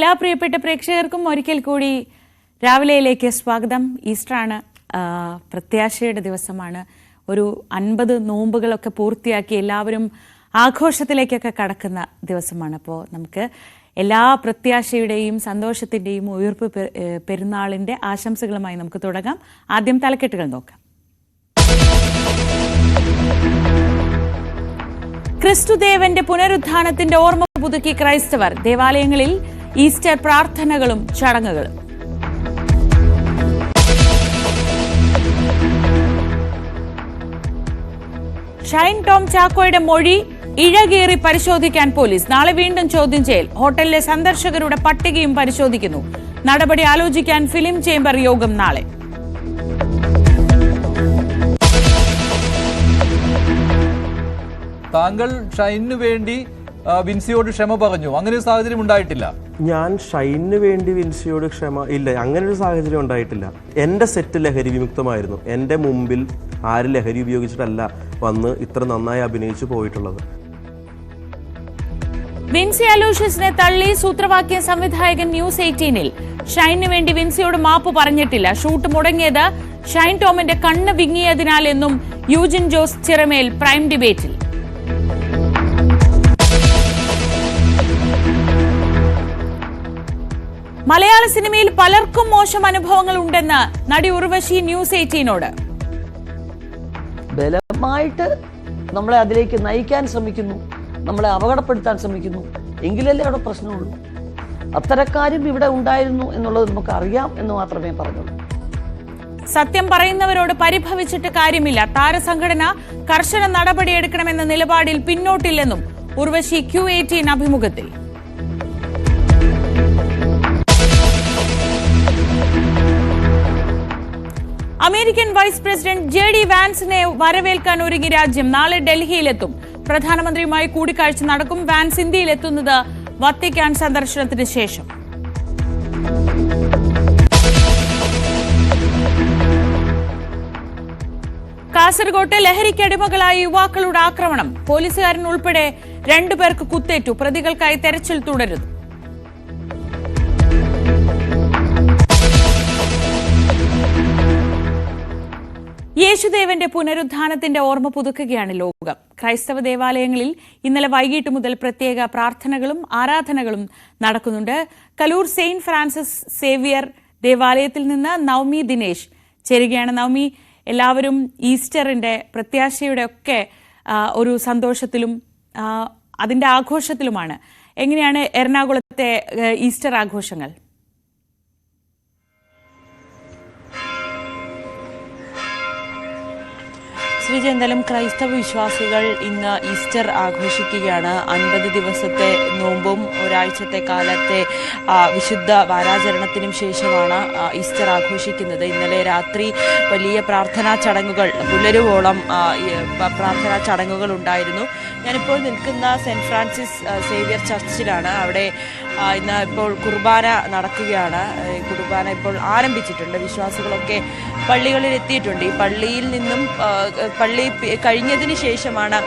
എല്ലാ പ്രിയപ്പെട്ട പ്രേക്ഷകർക്കും ഒരിക്കൽ കൂടി രാവിലെയിലേക്ക് സ്വാഗതം. ഈസ്റ്ററാണ്, പ്രത്യാശയുടെ ദിവസമാണ്. ഒരു 50 നോമ്പുകളൊക്കെ പൂർത്തിയാക്കി എല്ലാവരും ആഘോഷത്തിലേക്കൊക്കെ കടക്കുന്ന ദിവസമാണ്. അപ്പോൾ നമുക്ക് എല്ലാ പ്രത്യാശയുടെയും സന്തോഷത്തിൻ്റെയും ഉയർപ്പ് പെരുന്നാളിൻ്റെ ആശംസകളുമായി നമുക്ക് തുടങ്ങാം. ആദ്യം തലക്കെട്ടുകൾ നോക്കാം. ക്രിസ്തുദേവന്റെ പുനരുത്ഥാനത്തിന്റെ ഓർമ്മ പുതുക്കി ക്രൈസ്തവർ. ദേവാലയങ്ങളിൽ ഈസ്റ്റർ പ്രാർത്ഥനകളും ചടങ്ങുകളും. ഷൈൻ ടോം ചാക്കോയുടെ മൊഴി ഇഴകീറി പരിശോധിക്കാൻ പോലീസ്. നാളെ വീണ്ടും ചോദ്യം ചെയ്യൽ. ഹോട്ടലിലെ സന്ദർശകരുടെ പട്ടികയും പരിശോധിക്കുന്നു. നടപടി ആലോചിക്കാൻ ഫിലിം ചേംബർ യോഗം നാളെ. താങ്കൾ ഷൈനു വേണ്ടി വിൻസിയോട് ക്ഷമ പറഞ്ഞു. അങ്ങനെ ഒരു സാഹചര്യം ഉണ്ടായിട്ടില്ല. ഞാൻ ഷൈനു വേണ്ടി വിൻസിയോട് ക്ഷമ ഇല്ല, അങ്ങനെ ഒരു സാഹചര്യം ഉണ്ടായിട്ടില്ല. എൻ്റെ സെറ്റ് ലഹരി വിമുക്തമായിരുന്നു. എൻ്റെ മുമ്പിൽ ആരും ലഹരി ഉപയോഗിച്ചിട്ടല്ല വന്ന് ഇത്ര നന്നായി അഭിനയിച്ചു പോയിട്ടുള്ളത്. വിൻസി അലോഷ്യസിനെ തള്ളി സൂത്രവാക്യ സംവിധായകൻ ന്യൂസ് 18-ൽ. ഷൈനു വേണ്ടി വിൻസിയോട് മാപ്പ് പറഞ്ഞിട്ടില്ല. ഷൂട്ട് മുടങ്ങിയത് ഷൈൻ ടോമിന്റെ കണ്ണ് വിങ്ങിയതിനാൽ എന്നും യൂജിൻ ജോസ് ചിറമേൽ പ്രൈം ഡിബേറ്റിൽ. മലയാള സിനിമയിൽ പലർക്കും മോശം അനുഭവങ്ങൾ ഉണ്ടെന്ന് നടി ഉർവശി ന്യൂസ് 18-നോട്. ബലമായിട്ട് നമ്മളെ അതിലേക്ക് നയിക്കാൻ ശ്രമിക്കുന്നു, നമ്മളെ അപകടപ്പെടുത്താൻ ശ്രമിക്കുന്നു, എങ്കിലല്ലേ അവിടെ പ്രശ്നമുള്ളൂ. അത്തരക്കാരും ഇവിടെ ഉണ്ടായിരുന്നു എന്നുള്ളത് നമുക്ക് അറിയാം എന്ന് മാത്രമേ പറഞ്ഞുള്ളൂ. സത്യം പറയുന്നവരോട് പരിഭവിച്ചിട്ട് കാര്യമില്ല. താരസംഘടന കർശന നടപടിയെടുക്കണമെന്ന നിലപാടിൽ പിന്നോട്ടില്ലെന്നും ഉർവശി Q18 അഭിമുഖത്തിൽ. അമേരിക്കൻ വൈസ് പ്രസിഡന്റ് JD വാൻസിനെ വരവേൽക്കാൻ ഒരുങ്ങി രാജ്യം. നാളെ ഡൽഹിയിലെത്തും. പ്രധാനമന്ത്രിയുമായി കൂടിക്കാഴ്ച നടക്കും. വാൻസ് ഇന്ത്യയിലെത്തുന്നത് വത്തിക്കാൻ സന്ദർശനത്തിന് ശേഷം. കാസർകോട്ട് ലഹരിക്കടിമകളായ യുവാക്കളുടെ ആക്രമണം. പോലീസുകാരൻ ഉൾപ്പെടെ 2 പേർക്ക് കുത്തേറ്റു. പ്രതികൾക്കായി തെരച്ചിൽ തുടരുന്നു. യേശുദേവന്റെ പുനരുത്ഥാനത്തിന്റെ ഓർമ്മ പുതുക്കുകയാണ് ലോകം. ക്രൈസ്തവ ദേവാലയങ്ങളിൽ ഇന്നലെ വൈകിട്ട് മുതൽ പ്രത്യേക പ്രാർത്ഥനകളും ആരാധനകളും നടക്കുന്നുണ്ട്. കലൂർ സെയിന്റ് ഫ്രാൻസിസ് സേവിയർ ദേവാലയത്തിൽ നിന്ന് നവമി ദിനേശ് ചേരുകയാണ്. നവമി, എല്ലാവരും ഈസ്റ്ററിന്റെ പ്രത്യാശയുടെ ഒക്കെ ഒരു സന്തോഷത്തിലും അതിന്റെ ആഘോഷത്തിലുമാണ്. എങ്ങനെയാണ് എറണാകുളത്തെ ഈസ്റ്റർ ആഘോഷങ്ങൾ? ശ്രീജ, എന്തായാലും ക്രൈസ്തവ വിശ്വാസികൾ ഇന്ന് ഈസ്റ്റർ ആഘോഷിക്കുകയാണ്. 50 ദിവസത്തെ നോമ്പും ഒരാഴ്ചത്തെ കാലത്തെ വിശുദ്ധ വാരാചരണത്തിനും ശേഷമാണ് ഈസ്റ്റർ ആഘോഷിക്കുന്നത്. ഇന്നലെ രാത്രി വലിയ പ്രാർത്ഥനാ ചടങ്ങുകൾ, പുലരുവോളം പ്രാർത്ഥനാ ചടങ്ങുകൾ ഉണ്ടായിരുന്നു. ഞാനിപ്പോൾ നിൽക്കുന്ന സെന്റ് ഫ്രാൻസിസ് സേവിയർ ചർച്ചിലാണ്. അവിടെ ഇന്ന് ഇപ്പോൾ കുർബാന നടക്കുകയാണ്. കുർബാന ഇപ്പോൾ ആരംഭിച്ചിട്ടുണ്ട്. വിശ്വാസികളൊക്കെ പള്ളികളിൽ എത്തിയിട്ടുണ്ട്. ഈ പള്ളിയിൽ നിന്നും പള്ളി കഴിഞ്ഞതിന് ശേഷമാണ്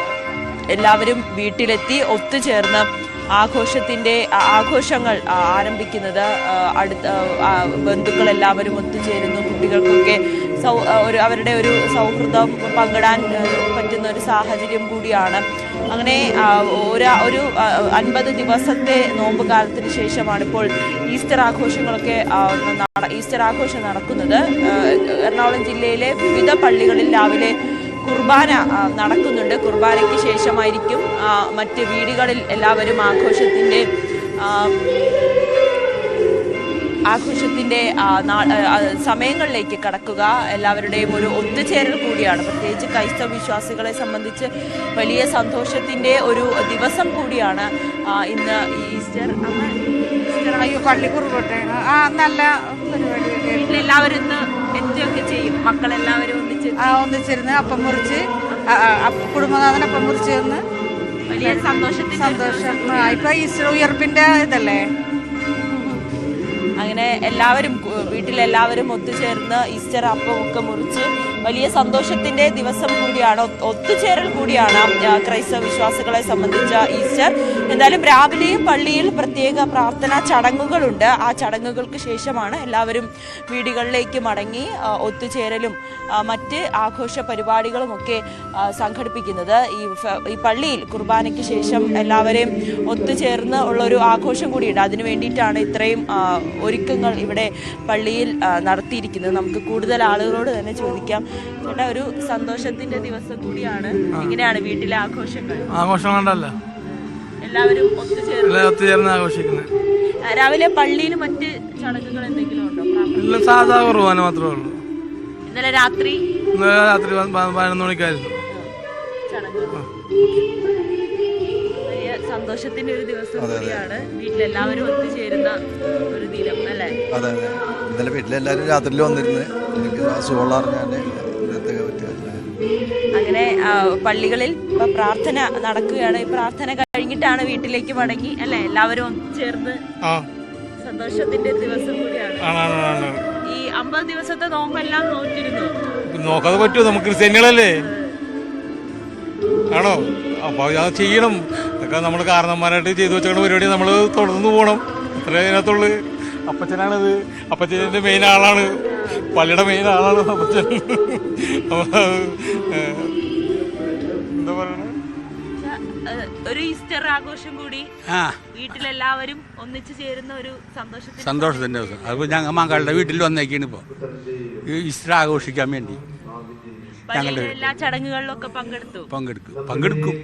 എല്ലാവരും വീട്ടിലെത്തി ഒത്തുചേർന്ന് ആഘോഷങ്ങൾ ആരംഭിക്കുന്നത്. ബന്ധുക്കളെല്ലാവരും ഒത്തുചേരുന്നു. കുട്ടികൾക്കൊക്കെ അവരുടെ ഒരു സൗഹൃദം പങ്കിടാൻ പറ്റുന്ന ഒരു സാഹചര്യം കൂടിയാണ്. അങ്ങനെ ഒരു 50 ദിവസത്തെ നോമ്പ് കാലത്തിന് ശേഷമാണ് ഇപ്പോൾ ഈസ്റ്റർ ആഘോഷം നടക്കുന്നത്. എറണാകുളം ജില്ലയിലെ വിവിധ പള്ളികളിൽ രാവിലെ കുർബാന നടക്കുന്നുണ്ട്. കുർബാനയ്ക്ക് ശേഷമായിരിക്കും മറ്റ് വീടുകളിൽ എല്ലാവരും ആഘോഷത്തിന്റെ സമയങ്ങളിലേക്ക് കടക്കുക. എല്ലാവരുടെയും ഒരു ഒത്തുചേരൽ കൂടിയാണ്. പ്രത്യേകിച്ച് ക്രൈസ്തവ വിശ്വാസികളെ സംബന്ധിച്ച് വലിയ സന്തോഷത്തിന്റെ ഒരു ദിവസം കൂടിയാണ് ഇന്ന് ഈസ്റ്റർ. നല്ല പരിപാടി. വീട്ടിലെല്ലാവരും ഇന്ന് എന്തൊക്കെ ചെയ്യും? മക്കളെല്ലാവരും ഒന്നിച്ചിരുന്ന് അപ്പം മുറിച്ച് കുടുംബനാഥൻ അപ്പം മുറിച്ച് തന്ന് വലിയ സന്തോഷം. ഇപ്പൊ ഈസ്റ്റർ ഉയർപ്പിന്റെ ഇതല്ലേ. അങ്ങനെ വീട്ടിലെല്ലാവരും ഒത്തുചേർന്ന് ഈസ്റ്റർ അപ്പം ഒക്കെ മുറിച്ച് വലിയ സന്തോഷത്തിന്റെ ദിവസം കൂടിയാണ്, ഒത്തുചേരൽ കൂടിയാണ് ക്രൈസ്തവ വിശ്വാസികളെ സംബന്ധിച്ച ഈസ്റ്റർ. എന്തായാലും രാവിലെയും പള്ളിയിൽ പ്രത്യേക പ്രാർത്ഥനാ ചടങ്ങുകളുണ്ട്. ആ ചടങ്ങുകൾക്ക് ശേഷമാണ് എല്ലാവരും വീടുകളിലേക്ക് മടങ്ങി ഒത്തുചേരലും മറ്റ് ആഘോഷ പരിപാടികളുമൊക്കെ സംഘടിപ്പിക്കുന്നത്. ഈ പള്ളിയിൽ കുർബാനയ്ക്ക് ശേഷം എല്ലാവരെയും ഒത്തുചേർന്ന് ഉള്ളൊരു ആഘോഷം കൂടിയുണ്ട്. അതിനു വേണ്ടിയിട്ടാണ് ഇത്രയും ഒരുക്കങ്ങൾ ഇവിടെ പള്ളിയിൽ നടത്തിയിരിക്കുന്നത്. നമുക്ക് കൂടുതൽ ആളുകളോട് തന്നെ ചോദിക്കാം. ചേട്ടാ, ഒരു സന്തോഷത്തിന്റെ ദിവസം കൂടിയാണ്. എങ്ങനെയാണ് വീട്ടിലെ ആഘോഷങ്ങളുണ്ടല്ലോ, എല്ലാവരും ഒത്തുചേർന്ന് ആഘോഷിക്കുന്നത്? രാവിലെ പള്ളിയിൽ മറ്റ് ചടങ്ങുകൾ എന്തെങ്കിലും ഉണ്ടോ? സാധാ കുർബാന മാത്രമേ ഉള്ളൂ. ഇന്നലെ രാത്രി 11 മണിക്കായിരുന്നു ചടങ്ങ്. വലിയ സന്തോഷത്തിന്റെ ഒരു ദിവസം കൂടിയാണ്. വീട്ടിലെല്ലാവരും ഒത്തുചേരുന്ന ഒരു ദിനം അല്ലേ? അതെ അതെ. ഇന്നലെ വീട്ടിലെല്ലാവരും രാത്രിയിൽ വന്നിരുന്നു. എനിക്ക് അസുഖമുള്ള അറിഞ്ഞാൽ ഇന്നത്തെ അങ്ങനെ പള്ളികളിൽ പ്രാർത്ഥന നടക്കുകയാണ്. ഈ പ്രാർത്ഥന കഴിഞ്ഞിട്ടാണ് വീട്ടിലേക്ക് മടങ്ങി അല്ലെ? എല്ലാവരും ഒത്തുചേർന്ന് സന്തോഷത്തിന്റെ ദിവസം കൂടിയാണ്. ഈ 50 ദിവസത്തെ നോമ്പെല്ലാം നോറ്റിരുന്നു? നോക്കാതെ പറ്റുമോ? നമുക്ക് ക്രിസ്ത്യാനികളല്ലേ, ആണോ? അപ്പൊ അത് ചെയ്യണം. ഇതൊക്കെ നമ്മൾ കാരണന്മാരായിട്ട് ചെയ്തു വെച്ചുകൊണ്ട് പരിപാടി നമ്മൾ തുടർന്ന് പോകണം. അത്ര അതിനകത്തുള്ളു. അപ്പച്ചനാണിത്. അപ്പച്ചൻ്റെ മെയിൻ ആളാണ്, പള്ളിയുടെ മെയിൻ ആളാണ് അപ്പച്ചൻ. എന്താ പറയണ, ഒരു ഈസ്റ്റർ ആഘോഷം കൂടി വീട്ടിലെല്ലാവരും ഒന്നിച്ചു ചേരുന്ന ഒരു സന്തോഷത്തിന്റെ ദിവസം. അത് ഞങ്ങൾ മകളുടെ വീട്ടിൽ വന്നേക്കാണ് ഇപ്പോൾ ഈസ്റ്റർ ആഘോഷിക്കാൻ വേണ്ടി. ഞങ്ങളുടെ എല്ലാ ചടങ്ങുകളിലൊക്കെ പങ്കെടുക്കും.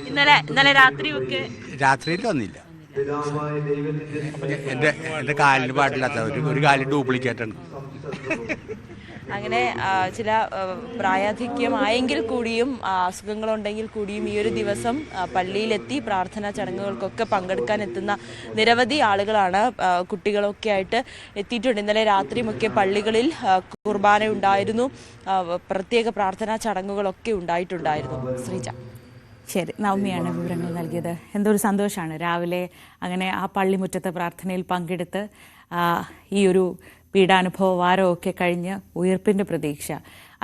ഇന്നലെ രാത്രിയിൽ വന്നില്ല. എൻ്റെ കാലിന് പാടില്ലാത്ത ഒരു കാലിന് ഡ്യൂപ്ലിക്കേറ്റാണ്. അങ്ങനെ ചില പ്രായാധിക്യമായെങ്കിൽ കൂടിയും അസുഖങ്ങളുണ്ടെങ്കിൽ കൂടിയും ഈ ഒരു ദിവസം പള്ളിയിലെത്തി പ്രാർത്ഥനാ ചടങ്ങുകൾക്കൊക്കെ പങ്കെടുക്കാൻ എത്തുന്ന നിരവധി ആളുകളാണ്. കുട്ടികളൊക്കെ ആയിട്ട് എത്തിയിട്ടുണ്ട്. ഇന്നലെ രാത്രിയുമൊക്കെ പള്ളികളിൽ കുർബാന ഉണ്ടായിരുന്നു, പ്രത്യേക പ്രാർത്ഥനാ ചടങ്ങുകളൊക്കെ ഉണ്ടായിട്ടുണ്ടായിരുന്നു. ശ്രീജ. ശരി, നവമിയാണ് വിവരങ്ങൾ നൽകിയത്. എന്തൊരു സന്തോഷമാണ് രാവിലെ അങ്ങനെ ആ പള്ളിമുറ്റത്തെ പ്രാർത്ഥനയിൽ പങ്കെടുത്ത് ഈ ഒരു പീഡാനുഭവ വാരമൊക്കെ കഴിഞ്ഞ് ഉയർപ്പിൻ്റെ പ്രതീക്ഷ.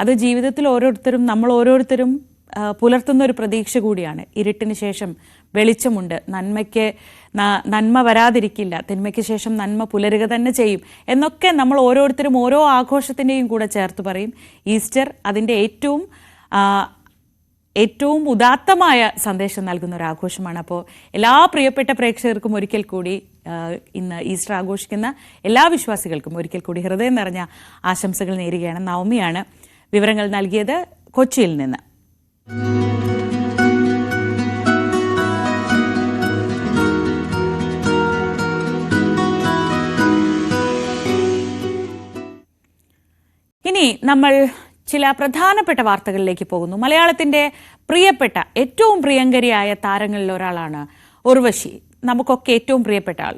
അത് ജീവിതത്തിൽ നമ്മൾ ഓരോരുത്തരും പുലർത്തുന്ന ഒരു പ്രതീക്ഷ കൂടിയാണ്. ഇരുട്ടിന് ശേഷം വെളിച്ചമുണ്ട്, നന്മ വരാതിരിക്കില്ല, തിന്മയ്ക്ക് ശേഷം നന്മ പുലരുക തന്നെ ചെയ്യും എന്നൊക്കെ നമ്മൾ ഓരോരുത്തരും ഓരോ ആഘോഷത്തിൻ്റെയും കൂടെ ചേർത്ത് പറയും. ഈസ്റ്റർ അതിൻ്റെ ഏറ്റവും ഉദാത്തമായ സന്ദേശം നൽകുന്ന ഒരു ആഘോഷമാണ്. അപ്പോൾ എല്ലാ പ്രിയപ്പെട്ട പ്രേക്ഷകർക്കും ഒരിക്കൽ കൂടി, ഇന്ന് ഈസ്റ്റർ ആഘോഷിക്കുന്ന എല്ലാ വിശ്വാസികൾക്കും ഒരിക്കൽ കൂടി ഹൃദയം നിറഞ്ഞ ആശംസകൾ നേരുകയാണ്. നവമിയാണ് വിവരങ്ങൾ നൽകിയത് കൊച്ചിയിൽ നിന്ന്. ഇനി നമ്മൾ ചില പ്രധാനപ്പെട്ട വാർത്തകളിലേക്ക് പോകുന്നു. മലയാളത്തിൻ്റെ പ്രിയപ്പെട്ട ഏറ്റവും പ്രിയങ്കരിയായ താരങ്ങളിൽ ഒരാളാണ് ഉർവശി. നമുക്കൊക്കെ ഏറ്റവും പ്രിയപ്പെട്ട ആൾ.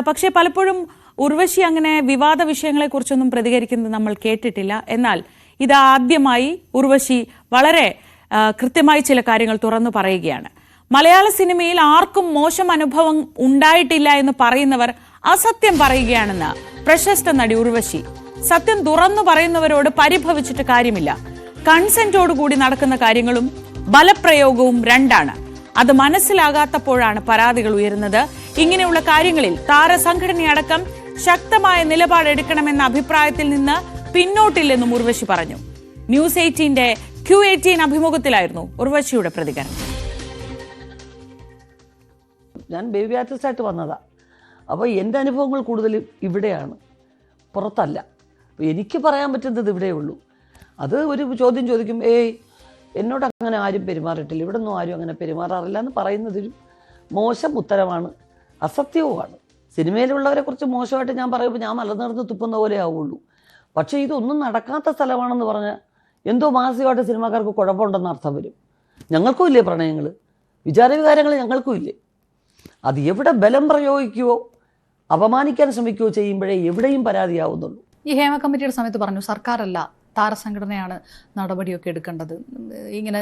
പക്ഷേ പലപ്പോഴും ഉർവശി അങ്ങനെ വിവാദ വിഷയങ്ങളെക്കുറിച്ചൊന്നും പ്രതികരിക്കുന്നത് നമ്മൾ കേട്ടിട്ടില്ല. എന്നാൽ ഇതാദ്യമായി ഉർവശി വളരെ കൃത്യമായി ചില കാര്യങ്ങൾ തുറന്നു പറയുകയാണ്. മലയാള സിനിമയിൽ ആർക്കും മോശം അനുഭവം ഉണ്ടായിട്ടില്ല എന്ന് പറയുന്നവർ അസത്യം പറയുകയാണെന്ന് പ്രശസ്ത നടി ഉർവശി. സത്യം തുറന്നു പറയുന്നവരോട് പരിഭവിച്ചിട്ട് കാര്യമില്ല. കൺസെന്റോടുകൂടി നടക്കുന്ന കാര്യങ്ങളും ബലപ്രയോഗവും രണ്ടാണ്. അത് മനസ്സിലാകാത്തപ്പോഴാണ് പരാതികൾ ഉയരുന്നത്. ഇങ്ങനെയുള്ള കാര്യങ്ങളിൽ താരസംഘടനയടക്കം ശക്തമായ നിലപാടെടുക്കണമെന്ന അഭിപ്രായത്തിൽ നിന്ന് പിന്നോട്ടില്ലെന്നും ഉർവശി പറഞ്ഞു. ന്യൂസ് 18ന്റെ Q18 അഭിമുഖത്തിലായിരുന്നു ഉർവശിയുടെ പ്രതികരണം. ഞാൻ ബേബി ആർട്ടിസ്റ്റായിട്ട് വന്നതാ. അപ്പോൾ എൻ്റെ അനുഭവങ്ങൾ കൂടുതലും ഇവിടെയാണ്, പുറത്തല്ല. അപ്പോൾ എനിക്ക് പറയാൻ പറ്റുന്നത് ഇവിടെയേ ഉള്ളൂ. അത് ഒരു ചോദ്യം ചോദിക്കും, എന്നോട് അങ്ങനെ ആരും പെരുമാറിയിട്ടില്ല, ഇവിടെ ഒന്നും ആരും അങ്ങനെ പെരുമാറാറില്ല എന്ന് പറയുന്നതിലും മോശം ഉത്തരമാണ്, അസത്യവുമാണ്. സിനിമയിലുള്ളവരെ കുറിച്ച് മോശമായിട്ട് ഞാൻ പറയുമ്പോൾ ഞാൻ മലനിറന്ന് തുപ്പുന്ന പോലെ ആവുള്ളൂ. പക്ഷേ ഇതൊന്നും നടക്കാത്ത സ്ഥലമാണെന്ന് പറഞ്ഞാൽ എന്തോ മാനസികമായിട്ട് സിനിമാക്കാർക്ക് കുഴപ്പമുണ്ടെന്ന് അർത്ഥം വരും. ഞങ്ങൾക്കും ഇല്ലേ പ്രണയങ്ങൾ, വിചാരവികാരങ്ങൾ ഞങ്ങൾക്കും ഇല്ലേ? അത് എവിടെ ബലം പ്രയോഗിക്കുകയോ അപമാനിക്കാൻ ശ്രമിക്കുകയോ ചെയ്യുമ്പോഴേ എവിടെയും പരാതിയാവുന്നുള്ളൂ. ഈ ഹേമ കമ്മിറ്റിയുടെ സമയത്ത് പറഞ്ഞു സർക്കാരല്ല താരസംഘടനയാണ് നടപടിയൊക്കെ എടുക്കേണ്ടത്, ഇങ്ങനെ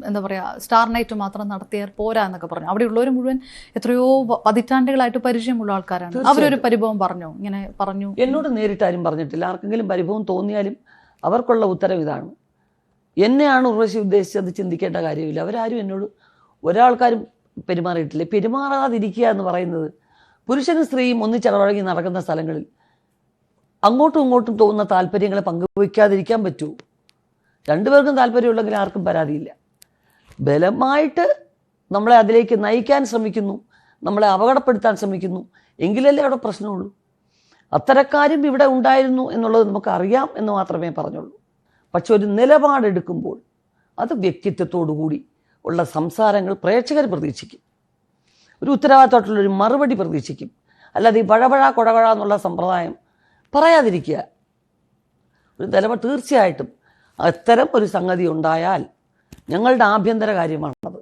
എന്താ പറയുക സ്റ്റാർ നൈറ്റ് മാത്രം നടത്തിയാൽ പോരാ എന്നൊക്കെ പറഞ്ഞു. അവിടെയുള്ളവർ മുഴുവൻ എത്രയോ പതിറ്റാണ്ടുകളായിട്ട് പരിചയമുള്ള ആൾക്കാരാണ്. അവരൊരു പരിഭവം പറഞ്ഞു, ഇങ്ങനെ പറഞ്ഞു. എന്നോട് നേരിട്ട് ആരും പറഞ്ഞിട്ടില്ല. ആർക്കെങ്കിലും പരിഭവം തോന്നിയാലും അവർക്കുള്ള ഉത്തരം ഇതാണ്. എന്നെയാണ് ഉർവശി ഉദ്ദേശിച്ചത് ചിന്തിക്കേണ്ട കാര്യമില്ല. അവരാരും എന്നോട് ഒരാൾക്കാരും പെരുമാറിയിട്ടില്ല. പെരുമാറാതിരിക്കുക എന്ന് പറയുന്നത് പുരുഷനും സ്ത്രീയും ഒന്നിച്ചിടപഴകി നടക്കുന്ന സ്ഥലങ്ങളിൽ അങ്ങോട്ടും ഇങ്ങോട്ടും തോന്നുന്ന താല്പര്യങ്ങളെ പങ്കുവയ്ക്കാതിരിക്കാൻ പറ്റുമോ? രണ്ടുപേർക്കും താല്പര്യമുള്ളെങ്കിൽ ആർക്കും പരാതിയില്ല. ബലമായിട്ട് നമ്മളെ അതിലേക്ക് നയിക്കാൻ ശ്രമിക്കുന്നു, നമ്മളെ അപകടപ്പെടുത്താൻ ശ്രമിക്കുന്നു എങ്കിലല്ലേ അവിടെ പ്രശ്നമുള്ളൂ. അത്തരക്കാരും ഇവിടെ ഉണ്ടായിരുന്നു എന്നുള്ളത് നമുക്കറിയാം എന്ന് മാത്രമേ പറഞ്ഞുള്ളൂ. പക്ഷെ ഒരു നിലപാടെടുക്കുമ്പോൾ അത് വ്യക്തിത്വത്തോടു കൂടി ഉള്ള സംസാരങ്ങൾ പ്രേക്ഷകർ പ്രതീക്ഷിക്കും. ഒരു ഉത്തരവാദിത്തമായിട്ടുള്ളൊരു മറുപടി പ്രതീക്ഷിക്കും. അല്ലാതെ ഈ പഴപഴ കൊടപഴ എന്നുള്ള സമ്പ്രദായം പറയാതിരിക്കുക. ഒരു നിലപാട് തീർച്ചയായിട്ടും അത്തരം ഒരു സംഗതി ഉണ്ടായാൽ ഞങ്ങളുടെ ആഭ്യന്തര കാര്യമാണത്.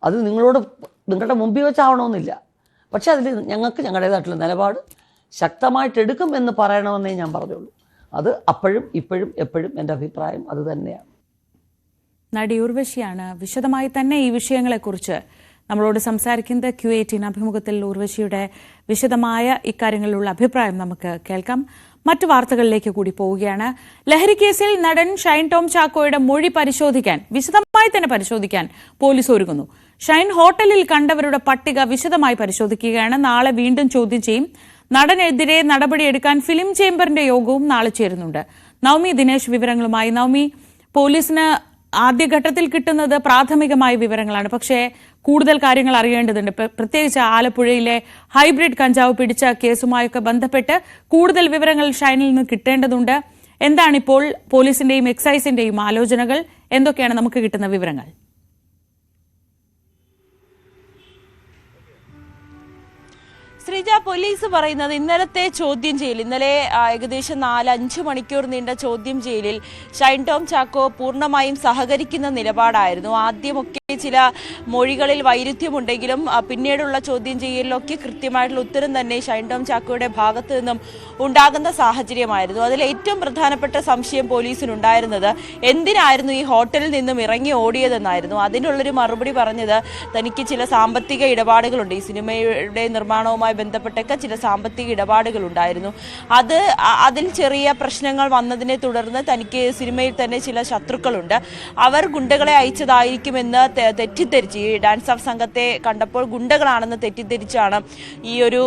അത് നിങ്ങളുടെ മുമ്പിൽ വെച്ചാവണമെന്നില്ല. പക്ഷേ അതിൽ ഞങ്ങൾക്ക് ഞങ്ങളുടേതായിട്ടുള്ള നിലപാട് ശക്തമായിട്ടെടുക്കും എന്ന് പറയണമെന്നേ ഞാൻ പറഞ്ഞുള്ളൂ. അത് അപ്പോഴും ഇപ്പോഴും എപ്പോഴും എൻ്റെ അഭിപ്രായം അത് തന്നെയാണ്. നടി ഉർവശിയാണ് വിശദമായി തന്നെ ഈ വിഷയങ്ങളെക്കുറിച്ച് നമ്മളോട് സംസാരിക്കുന്നത്. Q18 അഭിമുഖത്തിൽ ഉർവശിയുടെ വിശദമായ ഇക്കാര്യങ്ങളിലുള്ള അഭിപ്രായം നമുക്ക് കേൾക്കാം. മറ്റു വാർത്തകളിലേക്ക് കൂടി പോവുകയാണ്. ലഹരി കേസിൽ നടൻ ഷൈൻ ടോം ചാക്കോയുടെ മൊഴി വിശദമായി തന്നെ പരിശോധിക്കാൻ പോലീസ് ഒരുങ്ങുന്നു. ഷൈൻ ഹോട്ടലിൽ കണ്ടവരുടെ പട്ടിക വിശദമായി പരിശോധിക്കുകയാണ്. നാളെ വീണ്ടും ചോദ്യം ചെയ്യും. നടനെതിരെ നടപടിയെടുക്കാൻ ഫിലിം ചേംബറിന്റെ യോഗവും നാളെ ചേരുന്നുണ്ട്. നവമി ദിനേശ് വിവരങ്ങളുമായി. നവമി, പോലീസിന് ആദ്യഘട്ടത്തിൽ കിട്ടുന്നത് പ്രാഥമികമായ വിവരങ്ങളാണ്. പക്ഷേ കൂടുതൽ കാര്യങ്ങൾ അറിയേണ്ടതുണ്ട്. പ്രത്യേകിച്ച് ആലപ്പുഴയിലെ ഹൈബ്രിഡ് കഞ്ചാവ് പിടിച്ച കേസുമായൊക്കെ ബന്ധപ്പെട്ട് കൂടുതൽ വിവരങ്ങൾ ഷൈനിൽ നിന്ന് കിട്ടേണ്ടതുണ്ട്. എന്താണിപ്പോൾ പോലീസിന്റെയും എക്സൈസിന്റെയും ആലോചനകൾ? എന്തൊക്കെയാണ് നമുക്ക് കിട്ടുന്ന വിവരങ്ങൾ? ശ്രീജ, പോലീസ് പറയുന്നത് ഇന്നലത്തെ ചോദ്യം ചെയ്യൽ, ഇന്നലെ ഏകദേശം 4-5 മണിക്കൂർ നീണ്ട ചോദ്യം ചെയ്യലിൽ ഷൈൻ ടോം ചാക്കോ പൂർണ്ണമായും സഹകരിക്കുന്ന നിലപാടായിരുന്നു. ആദ്യമൊക്കെ ചില മൊഴികളിൽ വൈരുദ്ധ്യമുണ്ടെങ്കിലും പിന്നീടുള്ള ചോദ്യം ചെയ്യലിലൊക്കെ കൃത്യമായിട്ടുള്ള ഉത്തരം തന്നെ ഷൈൻ ടോം ചാക്കോയുടെ ഭാഗത്തു നിന്നും ഉണ്ടാകുന്ന സാഹചര്യമായിരുന്നു. അതിൽ ഏറ്റവും പ്രധാനപ്പെട്ട സംശയം പോലീസിനുണ്ടായിരുന്നത് എന്തിനായിരുന്നു ഈ ഹോട്ടലിൽ നിന്നും ഇറങ്ങി ഓടിയതെന്നായിരുന്നു. അതിനുള്ളൊരു മറുപടി പറഞ്ഞത് തനിക്ക് ചില സാമ്പത്തിക ഇടപാടുകളുണ്ട്, ഈ സിനിമയുടെ നിർമ്മാണവുമായി ബന്ധപ്പെട്ടൊക്കെ ചില സാമ്പത്തിക ഇടപാടുകൾ ഉണ്ടായിരുന്നു. അതിൽ ചെറിയ പ്രശ്നങ്ങൾ വന്നതിനെ തുടർന്ന് തനിക്ക് സിനിമയിൽ തന്നെ ചില ശത്രുക്കളുണ്ട്, അവർ ഗുണ്ടകളെ അയച്ചതായിരിക്കുമെന്ന് തെറ്റിദ്ധരിച്ച്, ഈ ഡാൻസ് ഓഫ് സംഘത്തെ കണ്ടപ്പോൾ ഗുണ്ടകളാണെന്ന് തെറ്റിദ്ധരിച്ചാണ് ഈ ഒരു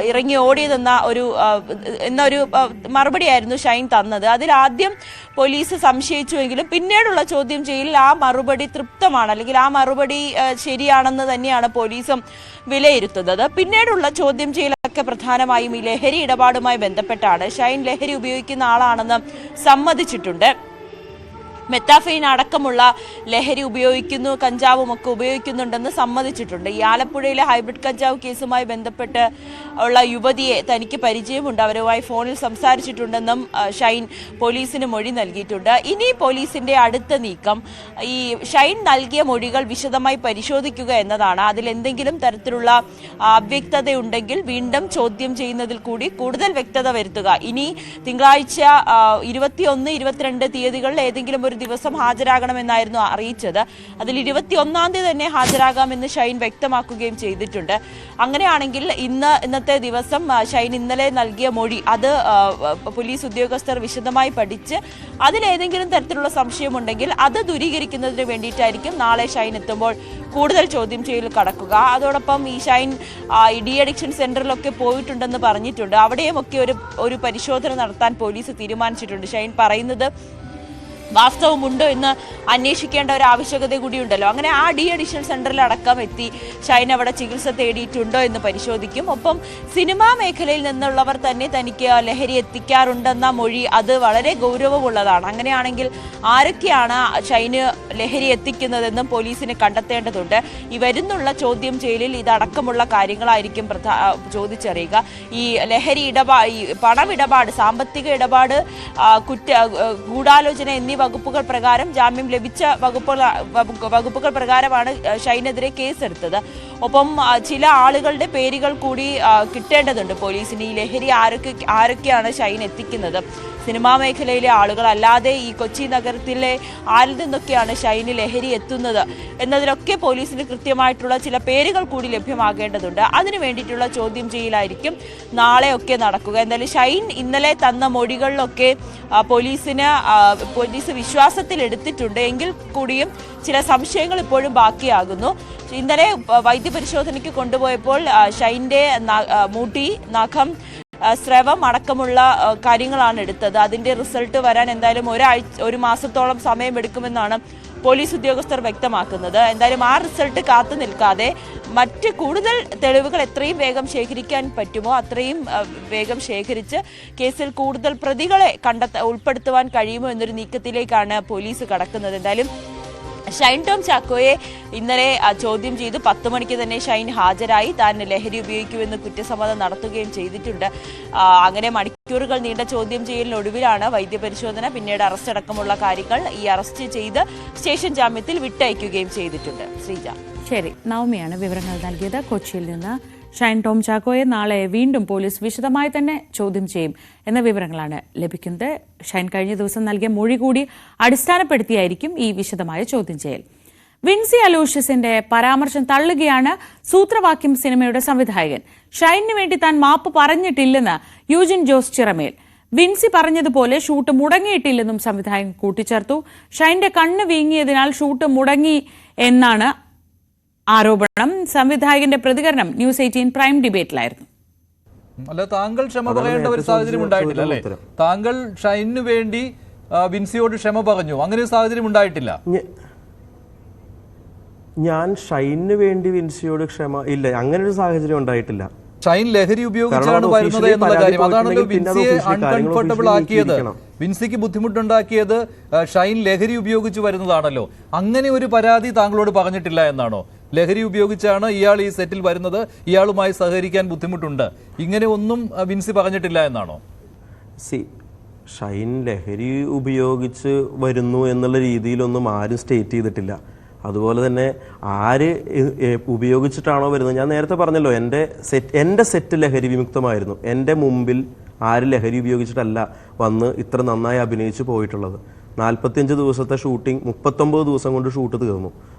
ഇറങ്ങി ഓടിയതെന്നൊരു മറുപടിയായിരുന്നു ഷൈൻ തന്നത്. അതിൽ ആദ്യം പോലീസ് സംശയിച്ചുവെങ്കിലും പിന്നീടുള്ള ചോദ്യം ചെയ്യലിൽ ആ മറുപടി തൃപ്തമാണ്, അല്ലെങ്കിൽ ആ മറുപടി ശരിയാണെന്ന് തന്നെയാണ് പോലീസും വിലയിരുത്തുന്നത്. പിന്നീടുള്ള ചോദ്യം ചെയ്യലൊക്കെ പ്രധാനമായും ഈ ലഹരി ഇടപാടുമായി ബന്ധപ്പെട്ടാണ്. ഷൈൻ ലഹരി ഉപയോഗിക്കുന്ന ആളാണെന്ന് സമ്മതിച്ചിട്ടുണ്ട്. മെത്താഫെയിൻ അടക്കമുള്ള ലഹരി ഉപയോഗിക്കുന്നു, കഞ്ചാവും ഒക്കെ ഉപയോഗിക്കുന്നുണ്ടെന്ന് സമ്മതിച്ചിട്ടുണ്ട്. ഈ ആലപ്പുഴയിലെ ഹൈബ്രിഡ് കഞ്ചാവ് കേസുമായി ബന്ധപ്പെട്ട് ഉള്ള യുവതിയെ തനിക്ക് പരിചയമുണ്ട്, അവരുമായി ഫോണിൽ സംസാരിച്ചിട്ടുണ്ടെന്നും ഷൈൻ പോലീസിന് മൊഴി നൽകിയിട്ടുണ്ട്. ഇനി പോലീസിന്റെ അടുത്ത നീക്കം ഈ ഷൈൻ നൽകിയ മൊഴികൾ വിശദമായി പരിശോധിക്കുക എന്നതാണ്. അതിലെന്തെങ്കിലും തരത്തിലുള്ള അവ്യക്തതയുണ്ടെങ്കിൽ വീണ്ടും ചോദ്യം ചെയ്യുന്നതിൽ കൂടി കൂടുതൽ വ്യക്തത വരുത്തുക. ഇനി തിങ്കളാഴ്ച 21, 22 തീയതികളിൽ ഏതെങ്കിലും ഒരു ദിവസം ഹാജരാകണമെന്നായിരുന്നു അറിയിച്ചത്. അതിൽ 21-ാം തീയതി തന്നെ ഹാജരാകാമെന്ന് ഷൈൻ വ്യക്തമാക്കുകയും ചെയ്തിട്ടുണ്ട്. അങ്ങനെയാണെങ്കിൽ ഇന്നത്തെ ദിവസം ഷൈൻ ഇന്നലെ നൽകിയ മൊഴി അത് പോലീസ് ഉദ്യോഗസ്ഥർ വിശദമായി പഠിച്ച് അതിലേതെങ്കിലും തരത്തിലുള്ള സംശയമുണ്ടെങ്കിൽ അത് ദൂരീകരിക്കുന്നതിന് വേണ്ടിയിട്ടായിരിക്കും നാളെ ഷൈൻ എത്തുമ്പോൾ കൂടുതൽ ചോദ്യം ചെയ്യൽ കടക്കുക. അതോടൊപ്പം ഈ ഷൈൻ ഡി അഡിക്ഷൻ സെന്ററിലൊക്കെ പോയിട്ടുണ്ടെന്ന് പറഞ്ഞിട്ടുണ്ട്. അവിടെയുമൊക്കെ ഒരു പരിശോധന നടത്താൻ പോലീസ് തീരുമാനിച്ചിട്ടുണ്ട്. ഷൈൻ പറയുന്നത് വാസ്തവമുണ്ടോ എന്ന് അന്വേഷിക്കേണ്ട ഒരു ആവശ്യകത കൂടിയുണ്ടല്ലോ. അങ്ങനെ ആ ഡി അഡിഷൻ സെന്ററിൽ അടക്കം എത്തി ഷൈൻ അവിടെ ചികിത്സ തേടിയിട്ടുണ്ടോ എന്ന് പരിശോധിക്കും. ഒപ്പം സിനിമാ മേഖലയിൽ നിന്നുള്ളവർ തന്നെ തനിക്ക് ലഹരി എത്തിക്കാറുണ്ടെന്ന മൊഴി അത് വളരെ ഗൗരവമുള്ളതാണ്. അങ്ങനെയാണെങ്കിൽ ആരൊക്കെയാണ് ഷൈന് ലഹരി എത്തിക്കുന്നതെന്നും പോലീസിന് കണ്ടെത്തേണ്ടതുണ്ട്. ഈ വരുന്നുള്ള ചോദ്യം ചെയ്യലിൽ ഇതടക്കമുള്ള കാര്യങ്ങളായിരിക്കും ചോദിച്ചറിയുക. ഈ ലഹരി പണമിടപാട്, സാമ്പത്തിക ഇടപാട്, ഗൂഢാലോചന എന്നീ വകുപ്പുകൾ പ്രകാരം ജാമ്യം ലഭിച്ച വകുപ്പുകൾ പ്രകാരമാണ് ഷൈനെതിരെ കേസെടുത്തത്. ഒപ്പം ചില ആളുകളുടെ പേരുകൾ കൂടി കിട്ടേണ്ടതുണ്ട് പോലീസിന്. ഈ ലഹരി ആരൊക്കെയാണ് ഷൈൻ എത്തിക്കുന്നത്. സിനിമാ മേഖലയിലെ ആളുകൾ, അല്ലാതെ ഈ കൊച്ചി നഗരത്തിലെ ആരിൽ നിന്നൊക്കെയാണ് ഷൈന് ലഹരി എത്തുന്നത് എന്നതിലൊക്കെ പോലീസിന് കൃത്യമായിട്ടുള്ള ചില പേരുകൾ കൂടി ലഭ്യമാകേണ്ടതുണ്ട്. അതിനു വേണ്ടിയിട്ടുള്ള ചോദ്യം ചെയ്യലായിരിക്കും നാളെയൊക്കെ നടക്കുക. എന്തായാലും ഷൈൻ ഇന്നലെ തന്ന മൊഴികളിലൊക്കെ പോലീസ് വിശ്വാസത്തിൽ എടുത്തിട്ടുണ്ട്. എങ്കിൽ കൂടിയും ചില സംശയങ്ങൾ ഇപ്പോഴും ബാക്കിയാകുന്നു. ഇന്നലെ വൈദ്യപരിശോധനയ്ക്ക് കൊണ്ടുപോയപ്പോൾ ഷൈൻ്റെ മുടി, നഖം, സ്രവം അടക്കമുള്ള കാര്യങ്ങളാണ് എടുത്തത്. അതിന്റെ റിസൾട്ട് വരാൻ എന്തായാലും ഒരു മാസത്തോളം സമയമെടുക്കുമെന്നാണ് പോലീസ് ഉദ്യോഗസ്ഥർ വ്യക്തമാക്കുന്നത്. എന്തായാലും ആ റിസൾട്ട് കാത്തു നിൽക്കാതെ മറ്റ് കൂടുതൽ തെളിവുകൾ എത്രയും വേഗം ശേഖരിക്കാൻ പറ്റുമോ അത്രയും വേഗം ശേഖരിച്ച് കേസിൽ കൂടുതൽ പ്രതികളെ ഉൾപ്പെടുത്തുവാൻ കഴിയുമോ എന്നൊരു നീക്കത്തിലേക്കാണ് പോലീസ് കടക്കുന്നത്. എന്തായാലും ഷൈൻ ടോം ചാക്കോയെ ഇന്നലെ ചോദ്യം ചെയ്തു. 10 മണിക്ക് തന്നെ ഷൈൻ ഹാജരായി. താൻ ലഹരി ഉപയോഗിക്കുമെന്ന് കുറ്റസമ്മതം നടത്തുകയും ചെയ്തിട്ടുണ്ട്. അങ്ങനെ മണിക്കൂറുകൾ നീണ്ട ചോദ്യം ചെയ്യലിനൊടുവിലാണ് വൈദ്യപരിശോധന, പിന്നീട് അറസ്റ്റ് അടക്കമുള്ള കാര്യങ്ങൾ ഈ അറസ്റ്റ് ചെയ്ത് സ്റ്റേഷൻ ജാമ്യത്തിൽ വിട്ടയക്കുകയും ചെയ്തിട്ടുണ്ട്. ശ്രീജ. ശരി, നവമിയാണ് വിവരങ്ങൾ നൽകിയത് കൊച്ചിയിൽ നിന്ന്. ഷൈൻ ടോം ചാക്കോയെ നാളെ വീണ്ടും പോലീസ് വിശദമായി തന്നെ ചോദ്യം ചെയ്യും എന്ന വിവരങ്ങളാണ് ലഭിക്കുന്നത്. ഷൈൻ കഴിഞ്ഞ ദിവസം നൽകിയ മൊഴി കൂടി അടിസ്ഥാനപ്പെടുത്തിയായിരിക്കും ഈ വിശദമായ ചോദ്യം ചെയ്യൽ. വിൻസി അലോഷ്യസിന്റെ പരാമർശം തള്ളുകയാണ് സൂത്രവാക്യം സിനിമയുടെ സംവിധായകൻ. ഷൈനു വേണ്ടി താൻ മാപ്പ് പറഞ്ഞിട്ടില്ലെന്ന് യൂജിൻ ജോസ് ചിറമേൽ. വിൻസി പറഞ്ഞതുപോലെ ഷൂട്ട് മുടങ്ങിയിട്ടില്ലെന്നും സംവിധായകൻ കൂട്ടിച്ചേർത്തു. ഷൈന്റെ കണ്ണ് വീങ്ങിയതിനാൽ ഷൂട്ട് മുടങ്ങി എന്നാണ് ആരോപണം. സംവിധായകന്റെ പ്രതികരണം ന്യൂസ് 18 പ്രൈം ഡിബേറ്റിലായിരുന്നു. അല്ല, താങ്കൾ ക്ഷമ പറയേണ്ട ഒരു സാഹചര്യം ഉണ്ടായിട്ടില്ല അല്ലേ? താങ്കൾ ഷൈനു വേണ്ടി വിൻസിയോട് ക്ഷമ പറഞ്ഞു, അങ്ങനെ ഒരു സാഹചര്യം ഉണ്ടായിട്ടില്ല. ഞാൻ ഷൈനു വേണ്ടി വിൻസിയോട് ക്ഷമ ഇല്ല, അങ്ങനെ ഒരു സാഹചര്യം ഉണ്ടായിട്ടില്ല. ഷൈൻ ലഹരി ഉപയോഗിച്ചാണ് വരുന്നത് എന്നുള്ള കാര്യം, അതാണല്ലോ വിൻസിയെ അൺകംഫർട്ടബിൾ ആക്കിയത്. വിൻസിക്ക് ബുദ്ധിമുട്ടുണ്ടാക്കിയത് ഷൈൻ ലഹരി ഉപയോഗിച്ച് വരുന്നതാണല്ലോ. അങ്ങനെ ഒരു പരാതി താങ്കളോട് പറഞ്ഞിട്ടില്ല എന്നാണോ? ലഹരി ഉപയോഗിച്ചാണ് ഇയാൾ ഈ സെറ്റിൽ വരുന്നത്, ഇയാളുമായി സഹകരിക്കാൻ ബുദ്ധിമുട്ടുണ്ട്, ഇങ്ങനെ ഒന്നും വിൻസി പറഞ്ഞിട്ടില്ല എന്നാണോ? ഷൈൻ ലഹരി ഉപയോഗിച്ച് വരുന്നു എന്നുള്ള രീതിയിലൊന്നും ആരും സ്റ്റേറ്റ് ചെയ്തിട്ടില്ല. അതുപോലെ തന്നെ ആര് ഉപയോഗിച്ചിട്ടാണോ വരുന്നത്, ഞാൻ നേരത്തെ പറഞ്ഞല്ലോ, എൻ്റെ സെറ്റ് ലഹരി വിമുക്തമായിരുന്നു. എൻ്റെ മുമ്പിൽ ആര് ലഹരി ഉപയോഗിച്ചിട്ടല്ല വന്ന് ഇത്ര നന്നായി അഭിനയിച്ച് പോയിട്ടുള്ളത്. 45 ദിവസത്തെ ഷൂട്ടിംഗ് 39 ദിവസം കൊണ്ട് ഷൂട്ട് തീർന്നു.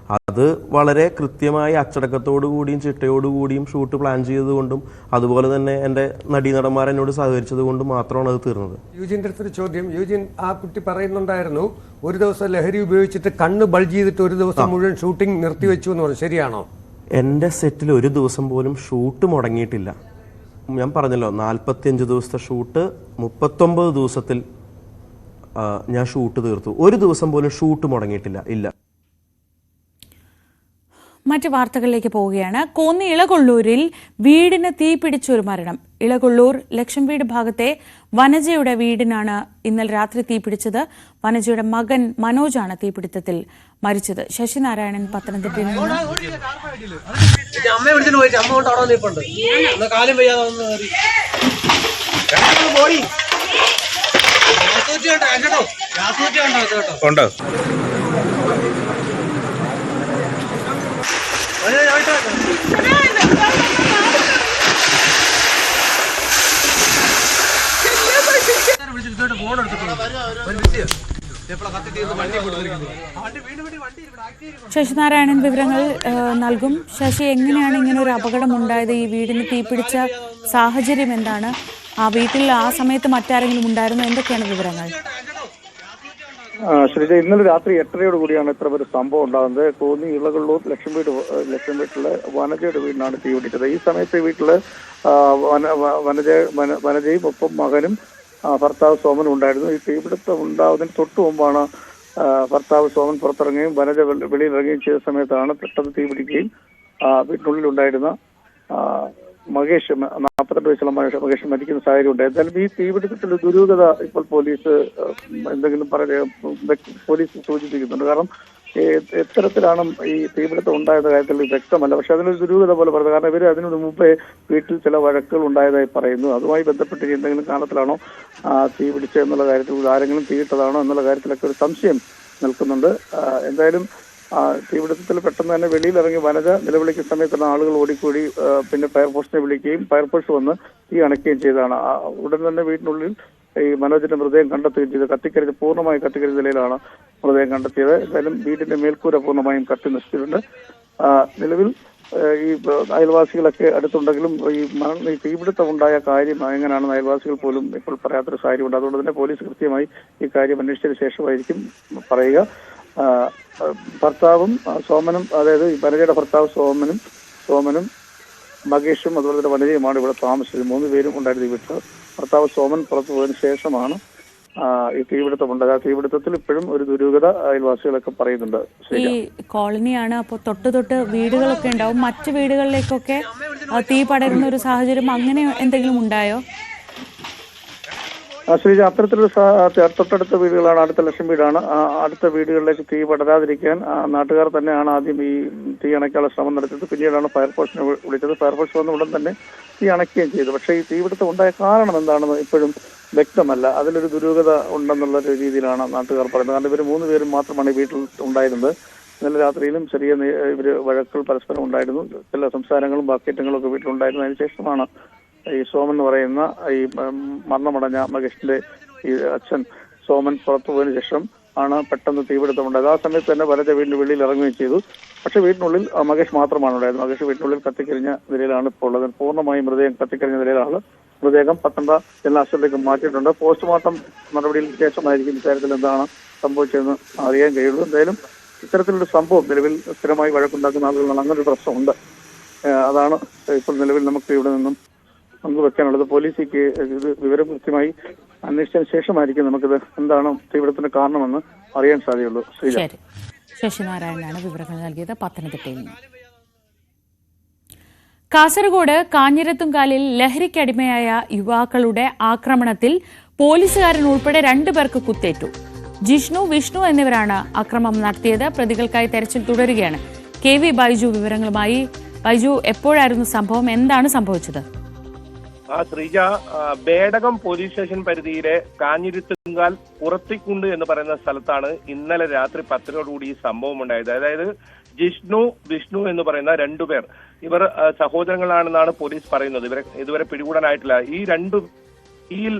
അത് വളരെ കൃത്യമായി അച്ചടക്കത്തോടു കൂടിയും ചിട്ടയോടുകൂടിയും ഷൂട്ട് പ്ലാൻ ചെയ്തതുകൊണ്ടും അതുപോലെ തന്നെ എൻ്റെ നടീനടന്മാർ എന്നോട് സഹകരിച്ചത് കൊണ്ടും മാത്രമാണ് അത് തീർന്നത്. യൂജിൻ്റെ അടുത്തൊരു ചോദ്യം. യൂജിൻ, ആ കുട്ടി പറയുന്നുണ്ടായിരുന്നു ഒരു ദിവസം ലഹരി ഉപയോഗിച്ചിട്ട് കണ്ണ് ബൾജ് ചെയ്തിട്ട് ഒരു ദിവസം മുഴുവൻ ഷൂട്ടിംഗ് നിർത്തിവെച്ചു എന്ന് പറഞ്ഞു, ശരിയാണോ? എൻ്റെ സെറ്റിൽ ഒരു ദിവസം പോലും ഷൂട്ട് മുടങ്ങിയിട്ടില്ല. ഞാൻ പറഞ്ഞല്ലോ, 45 ദിവസത്തെ ഷൂട്ട് 39 ദിവസത്തിൽ ഞാൻ ഷൂട്ട് തീർത്തു. ഒരു ദിവസം പോലും ഷൂട്ട് മുടങ്ങിയിട്ടില്ല, ഇല്ല. മറ്റ് വാർത്തകളിലേക്ക് പോവുകയാണ്. കോന്നി ഇളകൊള്ളൂരിൽ വീടിന് തീപിടിച്ചൊരു മരണം. ഇളകൊള്ളൂർ ലക്ഷം വീട് ഭാഗത്തെ വനജയുടെ വീടിനാണ് ഇന്നലെ രാത്രി തീപിടിച്ചത്. വനജയുടെ മകൻ മനോജാണ് തീപിടുത്തത്തിൽ മരിച്ചത്. ശശിനാരായണൻ പത്തനംതിട്ടയിൽ നിന്ന്. ശശിനാരായണൻ വിവരങ്ങൾ നൽകും. ശശി, എങ്ങനെയാണ് ഇങ്ങനെ ഒരു അപകടം ഉണ്ടായത്? ഈ വീടിന് തീപിടിച്ച സാഹചര്യം എന്താണ്? ആ വീട്ടിൽ ആ സമയത്ത് മറ്റാരെങ്കിലും ഉണ്ടായിരുന്നു? എന്തൊക്കെയാണ് വിവരങ്ങൾ? ശ്രീജ, ഇന്നലെ രാത്രി 8:30 കൂടിയാണ് ഇത്ര ഒരു സംഭവം ഉണ്ടാകുന്നത്. കോന്നി ഇളകൊള്ളൂർ ലക്ഷം വീട്ടിലെ വനജയുടെ വീടിനാണ് തീ പിടിച്ചത്. ഈ സമയത്ത് വീട്ടില് വനജയും ഒപ്പം മകനും ഭർത്താവ് സോമനും ഉണ്ടായിരുന്നു. ഈ തീപിടുത്തം ഉണ്ടാകുന്നതിന് തൊട്ടു മുമ്പാണ് ഭർത്താവ് സോമൻ പുറത്തിറങ്ങുകയും വനജ വെളിയിലിറങ്ങുകയും ചെയ്ത സമയത്താണ് പെട്ടെന്ന് തീ പിടിക്കുകയും വീട്ടിനുള്ളിലുണ്ടായിരുന്ന മകേഷ്, 42 വയസ്സുള്ള മകേഷ് മരിക്കുന്ന സാഹചര്യം ഉണ്ടായി. എന്തായാലും ഈ തീപിടുത്തത്തിൽ ദുരൂഹത ഇപ്പോൾ പോലീസ് പോലീസ് സൂചിപ്പിക്കുന്നുണ്ട്. കാരണം എത്തരത്തിലാണ് ഈ തീപിടുത്തം ഉണ്ടായത് കാര്യത്തിൽ വ്യക്തമല്ല. പക്ഷെ അതിനൊരു ദുരൂഹത പോലെ പറയുന്നത്, കാരണം ഇവർ അതിനു മുമ്പേ വീട്ടിൽ ചില വഴക്കുകൾ ഉണ്ടായതായി പറയുന്നു. അതുമായി ബന്ധപ്പെട്ട് എന്തെങ്കിലും കാരണത്തിലാണോ തീ പിടിച്ചതെന്നുള്ള കാര്യത്തിൽ, ആരെങ്കിലും തീയിട്ടതാണോ എന്നുള്ള കാര്യത്തിലൊക്കെ ഒരു സംശയം നിൽക്കുന്നുണ്ട്. എന്തായാലും തീപിടുത്തത്തിൽ പെട്ടെന്ന് തന്നെ വെളിയിലിറങ്ങി വനജ നിലവിളിക്കുന്ന സമയത്താണ് ആളുകൾ ഓടിക്കൂടി പിന്നെ ഫയർഫോഴ്സിനെ വിളിക്കുകയും ഫയർഫോഴ്സ് വന്ന് തീ അണയ്ക്കുകയും ചെയ്തതാണ്. ഉടൻ തന്നെ വീട്ടിനുള്ളിൽ ഈ മനോജിന്റെ മൃതദേഹം കണ്ടെത്തുകയും ചെയ്ത് പൂർണ്ണമായി കത്തിക്കരിഞ്ഞ നിലയിലാണ് മൃതദേഹം കണ്ടെത്തിയത്. എന്തായാലും വീടിന്റെ മേൽക്കൂര പൂർണ്ണമായും കത്തി നശിച്ചിട്ടുണ്ട്. നിലവിൽ ഈ അയൽവാസികളൊക്കെ അടുത്തുണ്ടെങ്കിലും ഈ തീപിടുത്തം ഉണ്ടായ കാര്യം എങ്ങനെയാണെന്ന് അയൽവാസികൾ പോലും ഇപ്പോൾ പറയാത്തൊരു കാര്യമുണ്ട്. അതുകൊണ്ട് തന്നെ പോലീസ് കൃത്യമായി ഈ കാര്യം അന്വേഷിച്ചതിന് ശേഷമായിരിക്കും പറയുക. ഭർത്താവും സോമനും, അതായത് ഈ വനജയുടെ ഭർത്താവ് സോമനും മകേഷും അതുപോലെ തന്നെ വനജയുമാണ് ഇവിടെ താമസിച്ചത്. 3 പേരും ഉണ്ടായിരുന്നു ഈ വീട്ടിൽ. ഭർത്താവ് സോമൻ പുറത്തു പോയതിനു ശേഷമാണ് ഈ തീപിടുത്തമുണ്ടായത്. ആ തീപിടുത്തത്തിൽ ഇപ്പോഴും ഒരു ദുരൂഹത അയൽവാസികളൊക്കെ പറയുന്നുണ്ട്. ഈ കോളനിയാണ്, അപ്പോൾ തൊട്ട് വീടുകളൊക്കെ ഉണ്ടാവും. മറ്റു വീടുകളിലേക്കൊക്കെ തീ പടരുന്ന ഒരു സാഹചര്യം അങ്ങനെ എന്തെങ്കിലും ഉണ്ടായോ? ശ്രീജ, അത്തരത്തിലൊരു തൊട്ടടുത്ത വീടുകളാണ്, അടുത്ത ലക്ഷം വീടാണ്. അടുത്ത വീടുകളിലേക്ക് തീ പടരാതിരിക്കാൻ നാട്ടുകാർ തന്നെയാണ് ആദ്യം ഈ തീ അണയ്ക്കാനുള്ള ശ്രമം നടത്തിയത്. പിന്നീടാണ് ഫയർഫോഴ്സിനെ വിളിച്ചത്. ഫയർഫോഴ്സ് വന്ന ഉടൻ തന്നെ തീ അണയ്ക്കുകയും ചെയ്തു. പക്ഷേ ഈ തീപിടുത്തം ഉണ്ടായ കാരണം എന്താണെന്ന് ഇപ്പോഴും വ്യക്തമല്ല. അതിലൊരു ദുരൂഹത ഉണ്ടെന്നുള്ള രീതിയിലാണ് നാട്ടുകാർ പറയുന്നത്. കാരണം ഇവർ 3 പേരും മാത്രമാണ് ഈ വീട്ടിൽ ഉണ്ടായിരുന്നത്. ഇന്നലെ രാത്രിയിലും ചെറിയ വഴക്കുകൾ പരസ്പരം ഉണ്ടായിരുന്നു. ചില സംസാരങ്ങളും വാക്കേറ്റങ്ങളും ഒക്കെ വീട്ടിലുണ്ടായിരുന്നു. അതിനുശേഷമാണ് ഈ സോമൻ എന്ന് പറയുന്ന ഈ മരണമടഞ്ഞ മകേഷിന്റെ ഈ അച്ഛൻ സോമൻ പുറത്തു പോയതിനു ശേഷം ആണ് പെട്ടെന്ന് തീപിടുത്തമുണ്ടായത്. ആ സമയത്ത് തന്നെ വനജ വീടിന്റെ വെളിയിൽ ഇറങ്ങുകയും ചെയ്തു. പക്ഷെ വീട്ടിനുള്ളിൽ മകേഷ് മാത്രമാണ് ഉണ്ടായത്. മകേഷ് വീട്ടിനുള്ളിൽ കത്തിക്കരിഞ്ഞ നിലയിലാണ് ഇപ്പോൾ ഉള്ളത്. പൂർണ്ണമായും മൃതദേഹം കത്തിക്കരിഞ്ഞ നിലയിലാണ്. മൃതദേഹം പത്തനംതിട്ട ജില്ലാ ആശുപത്രിയിലേക്ക് മാറ്റിയിട്ടുണ്ട്. പോസ്റ്റ്മോർട്ടം നടപടിയിൽ ശേഷമായിരിക്കും ഇക്കാര്യത്തിൽ എന്താണ് സംഭവിച്ചതെന്ന് അറിയാൻ കഴിയുള്ളൂ. എന്തായാലും ഇത്തരത്തിലൊരു സംഭവം നിലവിൽ സ്ഥിരമായി വഴക്കുണ്ടാക്കുന്ന ആളുകളാണ്. അങ്ങനെ ഒരു പ്രശ്നമുണ്ട്. അതാണ് ഇപ്പോൾ നിലവിൽ നമുക്ക് ഇവിടെ നിന്നും പങ്കുവെക്കാനുള്ളത്. പോലീസിക്ക് ഇത് വിവരം കൃത്യമായി അന്വേഷിച്ചതിന് ശേഷമായിരിക്കും നമുക്കിത് എന്താണ് തീപിടുത്തത്തിന്റെ കാരണമെന്ന് അറിയാൻ സാധ്യതയുള്ളൂ. ശശിനാരായണനാണ് വിവരങ്ങൾ നൽകിയത് പത്തനംതിട്ടയിൽ നിന്ന്. കാസർഗോഡ് കാഞ്ഞിരത്തുംകാലിൽ ലഹരിക്കടിമയായ യുവാക്കളുടെ ആക്രമണത്തിൽ പോലീസുകാരൻ ഉൾപ്പെടെ 2 പേർക്ക് കുത്തേറ്റു. ജിഷ്ണു, വിഷ്ണു എന്നിവരാണ് അക്രമം നടത്തിയത്. പ്രതികൾക്കായി തെരച്ചിൽ തുടരുകയാണ്. KV ബൈജു വിവരങ്ങളുമായി. ബൈജു, എപ്പോഴായിരുന്നു സംഭവം? എന്താണ് സംഭവിച്ചത്? ശ്രീജ, ബേഡകം പോലീസ് സ്റ്റേഷൻ പരിധിയിലെ കാഞ്ഞിരത്തുങ്കാൽ പുറത്തിക്കുണ്ട് എന്ന് പറയുന്ന സ്ഥലത്താണ് ഇന്നലെ രാത്രി 10-ഓടുകൂടി ഈ സംഭവം ഉണ്ടായത്. അതായത് ജിഷ്ണു, വിഷ്ണു എന്ന് പറയുന്ന 2 പേർ, ഇവർ സഹോദരങ്ങളാണെന്നാണ് പോലീസ് പറയുന്നത്. ഇവരെ ഇതുവരെ പിടികൂടാനായിട്ടില്ല. ഈ 2 കയ്യിൽ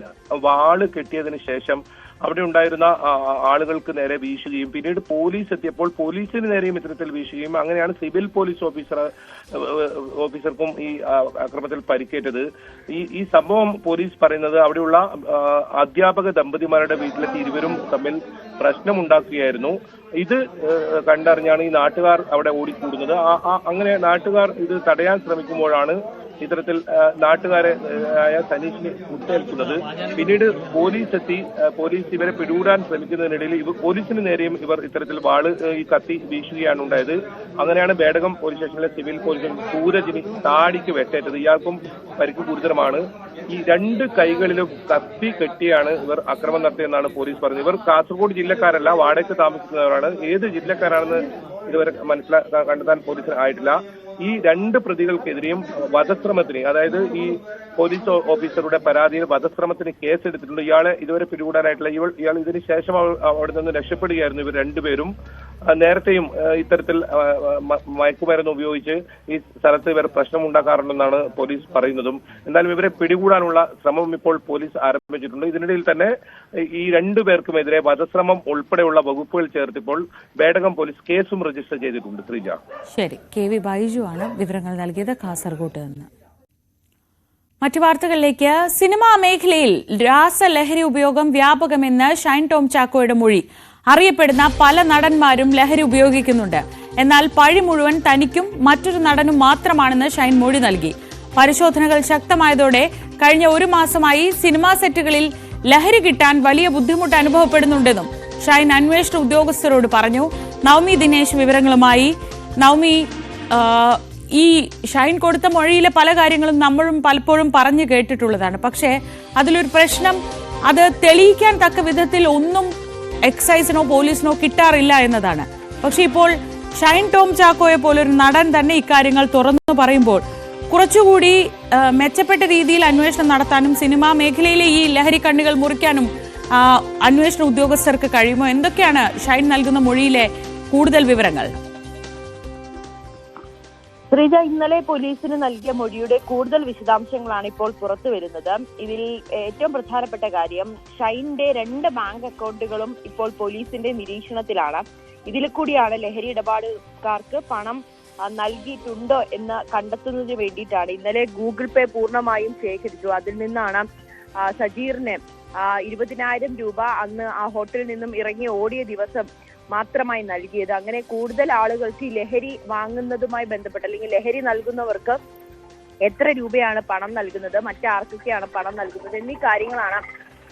വാള് കെട്ടിയതിനു ശേഷം അവിടെ ഉണ്ടായിരുന്ന ആളുകൾക്ക് നേരെ വീശുകയും പിന്നീട് പോലീസ് എത്തിയപ്പോൾ പോലീസിന് നേരെയും ഇത്തരത്തിൽ വീശുകയും അങ്ങനെയാണ് സിവിൽ പോലീസ് ഓഫീസർക്കും ഈ അക്രമത്തിൽ പരിക്കേറ്റത്. ഈ സംഭവം പോലീസ് പറയുന്നത് അവിടെയുള്ള അധ്യാപക ദമ്പതിമാരുടെ വീട്ടിലെത്തി ഇരുവരും തമ്മിൽ പ്രശ്നമുണ്ടാക്കുകയായിരുന്നു. ഇത് കണ്ടറിഞ്ഞാണ് ഈ നാട്ടുകാർ അവിടെ ഓടിക്കൂടുന്നത്. അങ്ങനെ നാട്ടുകാർ ഇത് തടയാൻ ശ്രമിക്കുമ്പോഴാണ് ഇത്തരത്തിൽ നാട്ടുകാരെ ആയ സനീഷിനെ കുത്തേൽക്കുന്നത്. പിന്നീട് പോലീസ് എത്തി പോലീസ് ഇവരെ പിടികൂടാൻ ശ്രമിക്കുന്നതിനിടയിൽ പോലീസിന് നേരെയും ഇവർ ഇത്തരത്തിൽ വാള് ഈ കത്തി വീശുകയാണ് ഉണ്ടായത്. അങ്ങനെയാണ് ബേഡകം പോലീസ് സ്റ്റേഷനിലെ സിവിൽ പോലീസ് സൂരജിന് താടിക്ക് വെട്ടേറ്റത്. ഇയാൾക്കും പരിക്ക് ഗുരുതരമാണ്. ഈ 2 കൈകളിലും കത്തി കെട്ടിയാണ് ഇവർ അക്രമം നടത്തിയെന്നാണ് പോലീസ് പറഞ്ഞത്. ഇവർ കാസർഗോഡ് ജില്ലക്കാരല്ല, വാടകയ്ക്ക് താമസിക്കുന്നവരാണ്. ഏത് ജില്ലക്കാരാണെന്ന് ഇതുവരെ കണ്ടെത്താൻ പോലീസിന് ആയിട്ടില്ല. ഈ 2 പ്രതികൾക്കെതിരെയും വധശ്രമത്തിന്, അതായത് ഈ പോലീസ് ഓഫീസറുടെ പരാതിയിൽ വധശ്രമത്തിന് കേസെടുത്തിട്ടുണ്ട്. ഇയാളെ ഇതുവരെ പിടികൂടാനായിട്ടില്ല. ഇയാൾ ഇതിന് ശേഷം അവിടെ നിന്ന് രക്ഷപ്പെടുകയായിരുന്നു. ഇവർ 2 പേരും നേരത്തെയും ഇത്തരത്തിൽ മയക്കുമരുന്ന് ഉപയോഗിച്ച് ഈ സ്ഥലത്ത് ഇവർ പ്രശ്നമുണ്ടാക്കാറുണ്ടെന്നാണ് പോലീസ് പറയുന്നതും. എന്നാലും ഇവരെ പിടികൂടാനുള്ള ശ്രമം ഇപ്പോൾ പോലീസ് ആരംഭിച്ചിട്ടുണ്ട്. ഇതിനിടയിൽ തന്നെ ഈ 2 പേർക്കുമെതിരെ വധശ്രമം ഉൾപ്പെടെയുള്ള വകുപ്പുകൾ ചേർത്തിപ്പോൾ ബേഡകം പോലീസ് കേസും രജിസ്റ്റർ ചെയ്തിട്ടുണ്ട്. ശ്രീജ, ശരി. KV ബൈജു ആണ് വിവരങ്ങൾ നൽകിയത് കാസർഗോഡ് നിന്ന്. മറ്റു വാർത്തകളിലേക്ക്. സിനിമാ മേഖലയിൽ രാസലഹരി ഉപയോഗം വ്യാപകമെന്ന് ഷൈൻ ടോം ചാക്കോയുടെ മൊഴി. അറിയപ്പെടുന്ന പല നടന്മാരും ലഹരി ഉപയോഗിക്കുന്നുണ്ട്. എന്നാൽ പഴി മുഴുവൻ തനിക്കും മറ്റൊരു നടനും മാത്രമാണെന്ന് ഷൈൻ മൊഴി നൽകി. പരിശോധനകൾ ശക്തമായതോടെ കഴിഞ്ഞ 1 മാസമായി സിനിമാ സെറ്റുകളിൽ ലഹരി കിട്ടാൻ വലിയ ബുദ്ധിമുട്ട് അനുഭവപ്പെടുന്നുണ്ടെന്നും ഷൈൻ അന്വേഷണ ഉദ്യോഗസ്ഥരോട് പറഞ്ഞു. നവമി ദിനേശ് വിവരങ്ങളുമായി. നവമി, ഈ ഷൈൻ കൊടുത്ത മൊഴിയിലെ പല കാര്യങ്ങളും നമ്മളും പലപ്പോഴും പറഞ്ഞു കേട്ടിട്ടുള്ളതാണ്. പക്ഷേ അതിലൊരു പ്രശ്നം, അത് തെളിയിക്കാൻ തക്ക വിധത്തിൽ ഒന്നും എക്സൈസിനോ പോലീസിനോ കിട്ടാറില്ല എന്നതാണ്. പക്ഷെ ഇപ്പോൾ ഷൈൻ ടോം ചാക്കോയെ പോലൊരു നടൻ തന്നെ ഇക്കാര്യങ്ങൾ തുറന്നു പറയുമ്പോൾ കുറച്ചുകൂടി മെച്ചപ്പെട്ട രീതിയിൽ അന്വേഷണം നടത്താനും സിനിമാ മേഖലയിലെ ഈ ലഹരി കണ്ണികൾ മുറിക്കാനും അന്വേഷണ ഉദ്യോഗസ്ഥർക്ക് കഴിയുമോ? എന്തൊക്കെയാണ് ഷൈൻ നൽകുന്ന മൊഴിയിലെ കൂടുതൽ വിവരങ്ങൾ? ശ്രീജ, ഇന്നലെ പോലീസിന് നൽകിയ മൊഴിയുടെ കൂടുതൽ വിശദാംശങ്ങളാണ് ഇപ്പോൾ പുറത്തു വരുന്നത്. ഇതിൽ ഏറ്റവും പ്രധാനപ്പെട്ട കാര്യം, ഷൈന്റെ 2 ബാങ്ക് അക്കൗണ്ടുകളും ഇപ്പോൾ പോലീസിന്റെ നിരീക്ഷണത്തിലാണ്. ഇതിൽ കൂടിയാണ് ലഹരി ഇടപാടുകാർക്ക് പണം നൽകിയിട്ടുണ്ടോ എന്ന് കണ്ടെത്തുന്നതിന് വേണ്ടിയിട്ടാണ് ഇന്നലെ ഗൂഗിൾ പേ പൂർണ്ണമായും ശേഖരിച്ചു. അതിൽ നിന്നാണ് സജീറിന് 20,000 രൂപ അന്ന് ആ ഹോട്ടലിൽ നിന്നും ഇറങ്ങി ഓടിയ ദിവസം മാത്രമായി നൽകിയത്. അങ്ങനെ കൂടുതൽ ആളുകൾക്ക് ഈ ലഹരി വാങ്ങുന്നതുമായി ബന്ധപ്പെട്ട് അല്ലെങ്കിൽ ലഹരി നൽകുന്നവർക്ക് എത്ര രൂപയാണ് പണം നൽകുന്നത്, മറ്റാർക്കൊക്കെയാണ് പണം നൽകുന്നത് എന്നീ കാര്യങ്ങളാണ്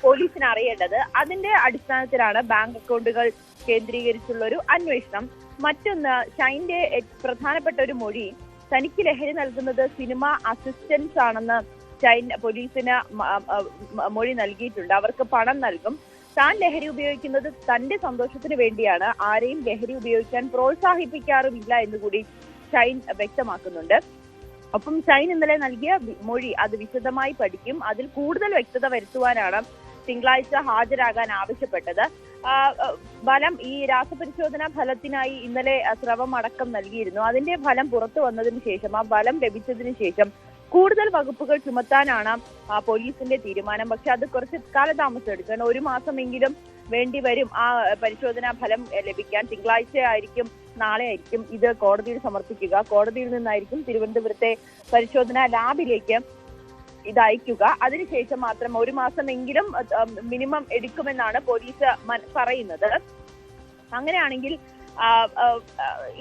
പോലീസിന് അറിയേണ്ടത്. അതിന്റെ അടിസ്ഥാനത്തിലാണ് ബാങ്ക് അക്കൗണ്ടുകൾ കേന്ദ്രീകരിച്ചുള്ള ഒരു അന്വേഷണം. മറ്റൊന്ന്, ഷൈന്റെ പ്രധാനപ്പെട്ട ഒരു മൊഴി, തനിക്ക് ലഹരി നൽകുന്നത് സിനിമ അസിസ്റ്റൻസ് ആണെന്ന് ഷൈൻ പോലീസിന് മൊഴി നൽകിയിട്ടുണ്ട്. അവർക്ക് പണം നൽകും. താൻ ലഹരി ഉപയോഗിക്കുന്നത് തന്റെ സന്തോഷത്തിന് വേണ്ടിയാണ്, ആരെയും ലഹരി ഉപയോഗിക്കാൻ പ്രോത്സാഹിപ്പിക്കാറുമില്ല എന്നുകൂടി ഷൈൻ വ്യക്തമാക്കുന്നുണ്ട്. ഒപ്പം ഷൈൻ ഇന്നലെ നൽകിയ മൊഴി അത് വിശദമായി പഠിക്കും. അതിൽ കൂടുതൽ വ്യക്തത വരുത്തുവാനാണ് തിങ്കളാഴ്ച ഹാജരാകാൻ ആവശ്യപ്പെട്ടത്. ഫലം, ഈ രാസപരിശോധനാ ഫലത്തിനായി ഇന്നലെ സ്രവം അടക്കം നൽകിയിരുന്നു. അതിന്റെ ഫലം പുറത്തു വന്നതിന് ശേഷം, ആ ഫലം ലഭിച്ചതിന് ശേഷം കൂടുതൽ വകുപ്പുകൾ ചുമത്താനാണ് പോലീസിന്റെ തീരുമാനം. പക്ഷെ അത് കുറച്ച് കാലതാമസം എടുക്കാൻ 1 മാസമെങ്കിലും വേണ്ടിവരും ആ പരിശോധനാ ഫലം ലഭിക്കാൻ. തിങ്കളാഴ്ച ആയിരിക്കും, നാളെ ആയിരിക്കും ഇത് കോടതിയിൽ സമർപ്പിക്കുക. കോടതിയിൽ നിന്നായിരിക്കും തിരുവനന്തപുരത്തെ പരിശോധനാ ലാബിലേക്ക് ഇത് അയക്കുക. അതിനുശേഷം മാത്രം 1 മാസമെങ്കിലും മിനിമം എടുക്കുമെന്നാണ് പോലീസ് പറയുന്നത്. അങ്ങനെയാണെങ്കിൽ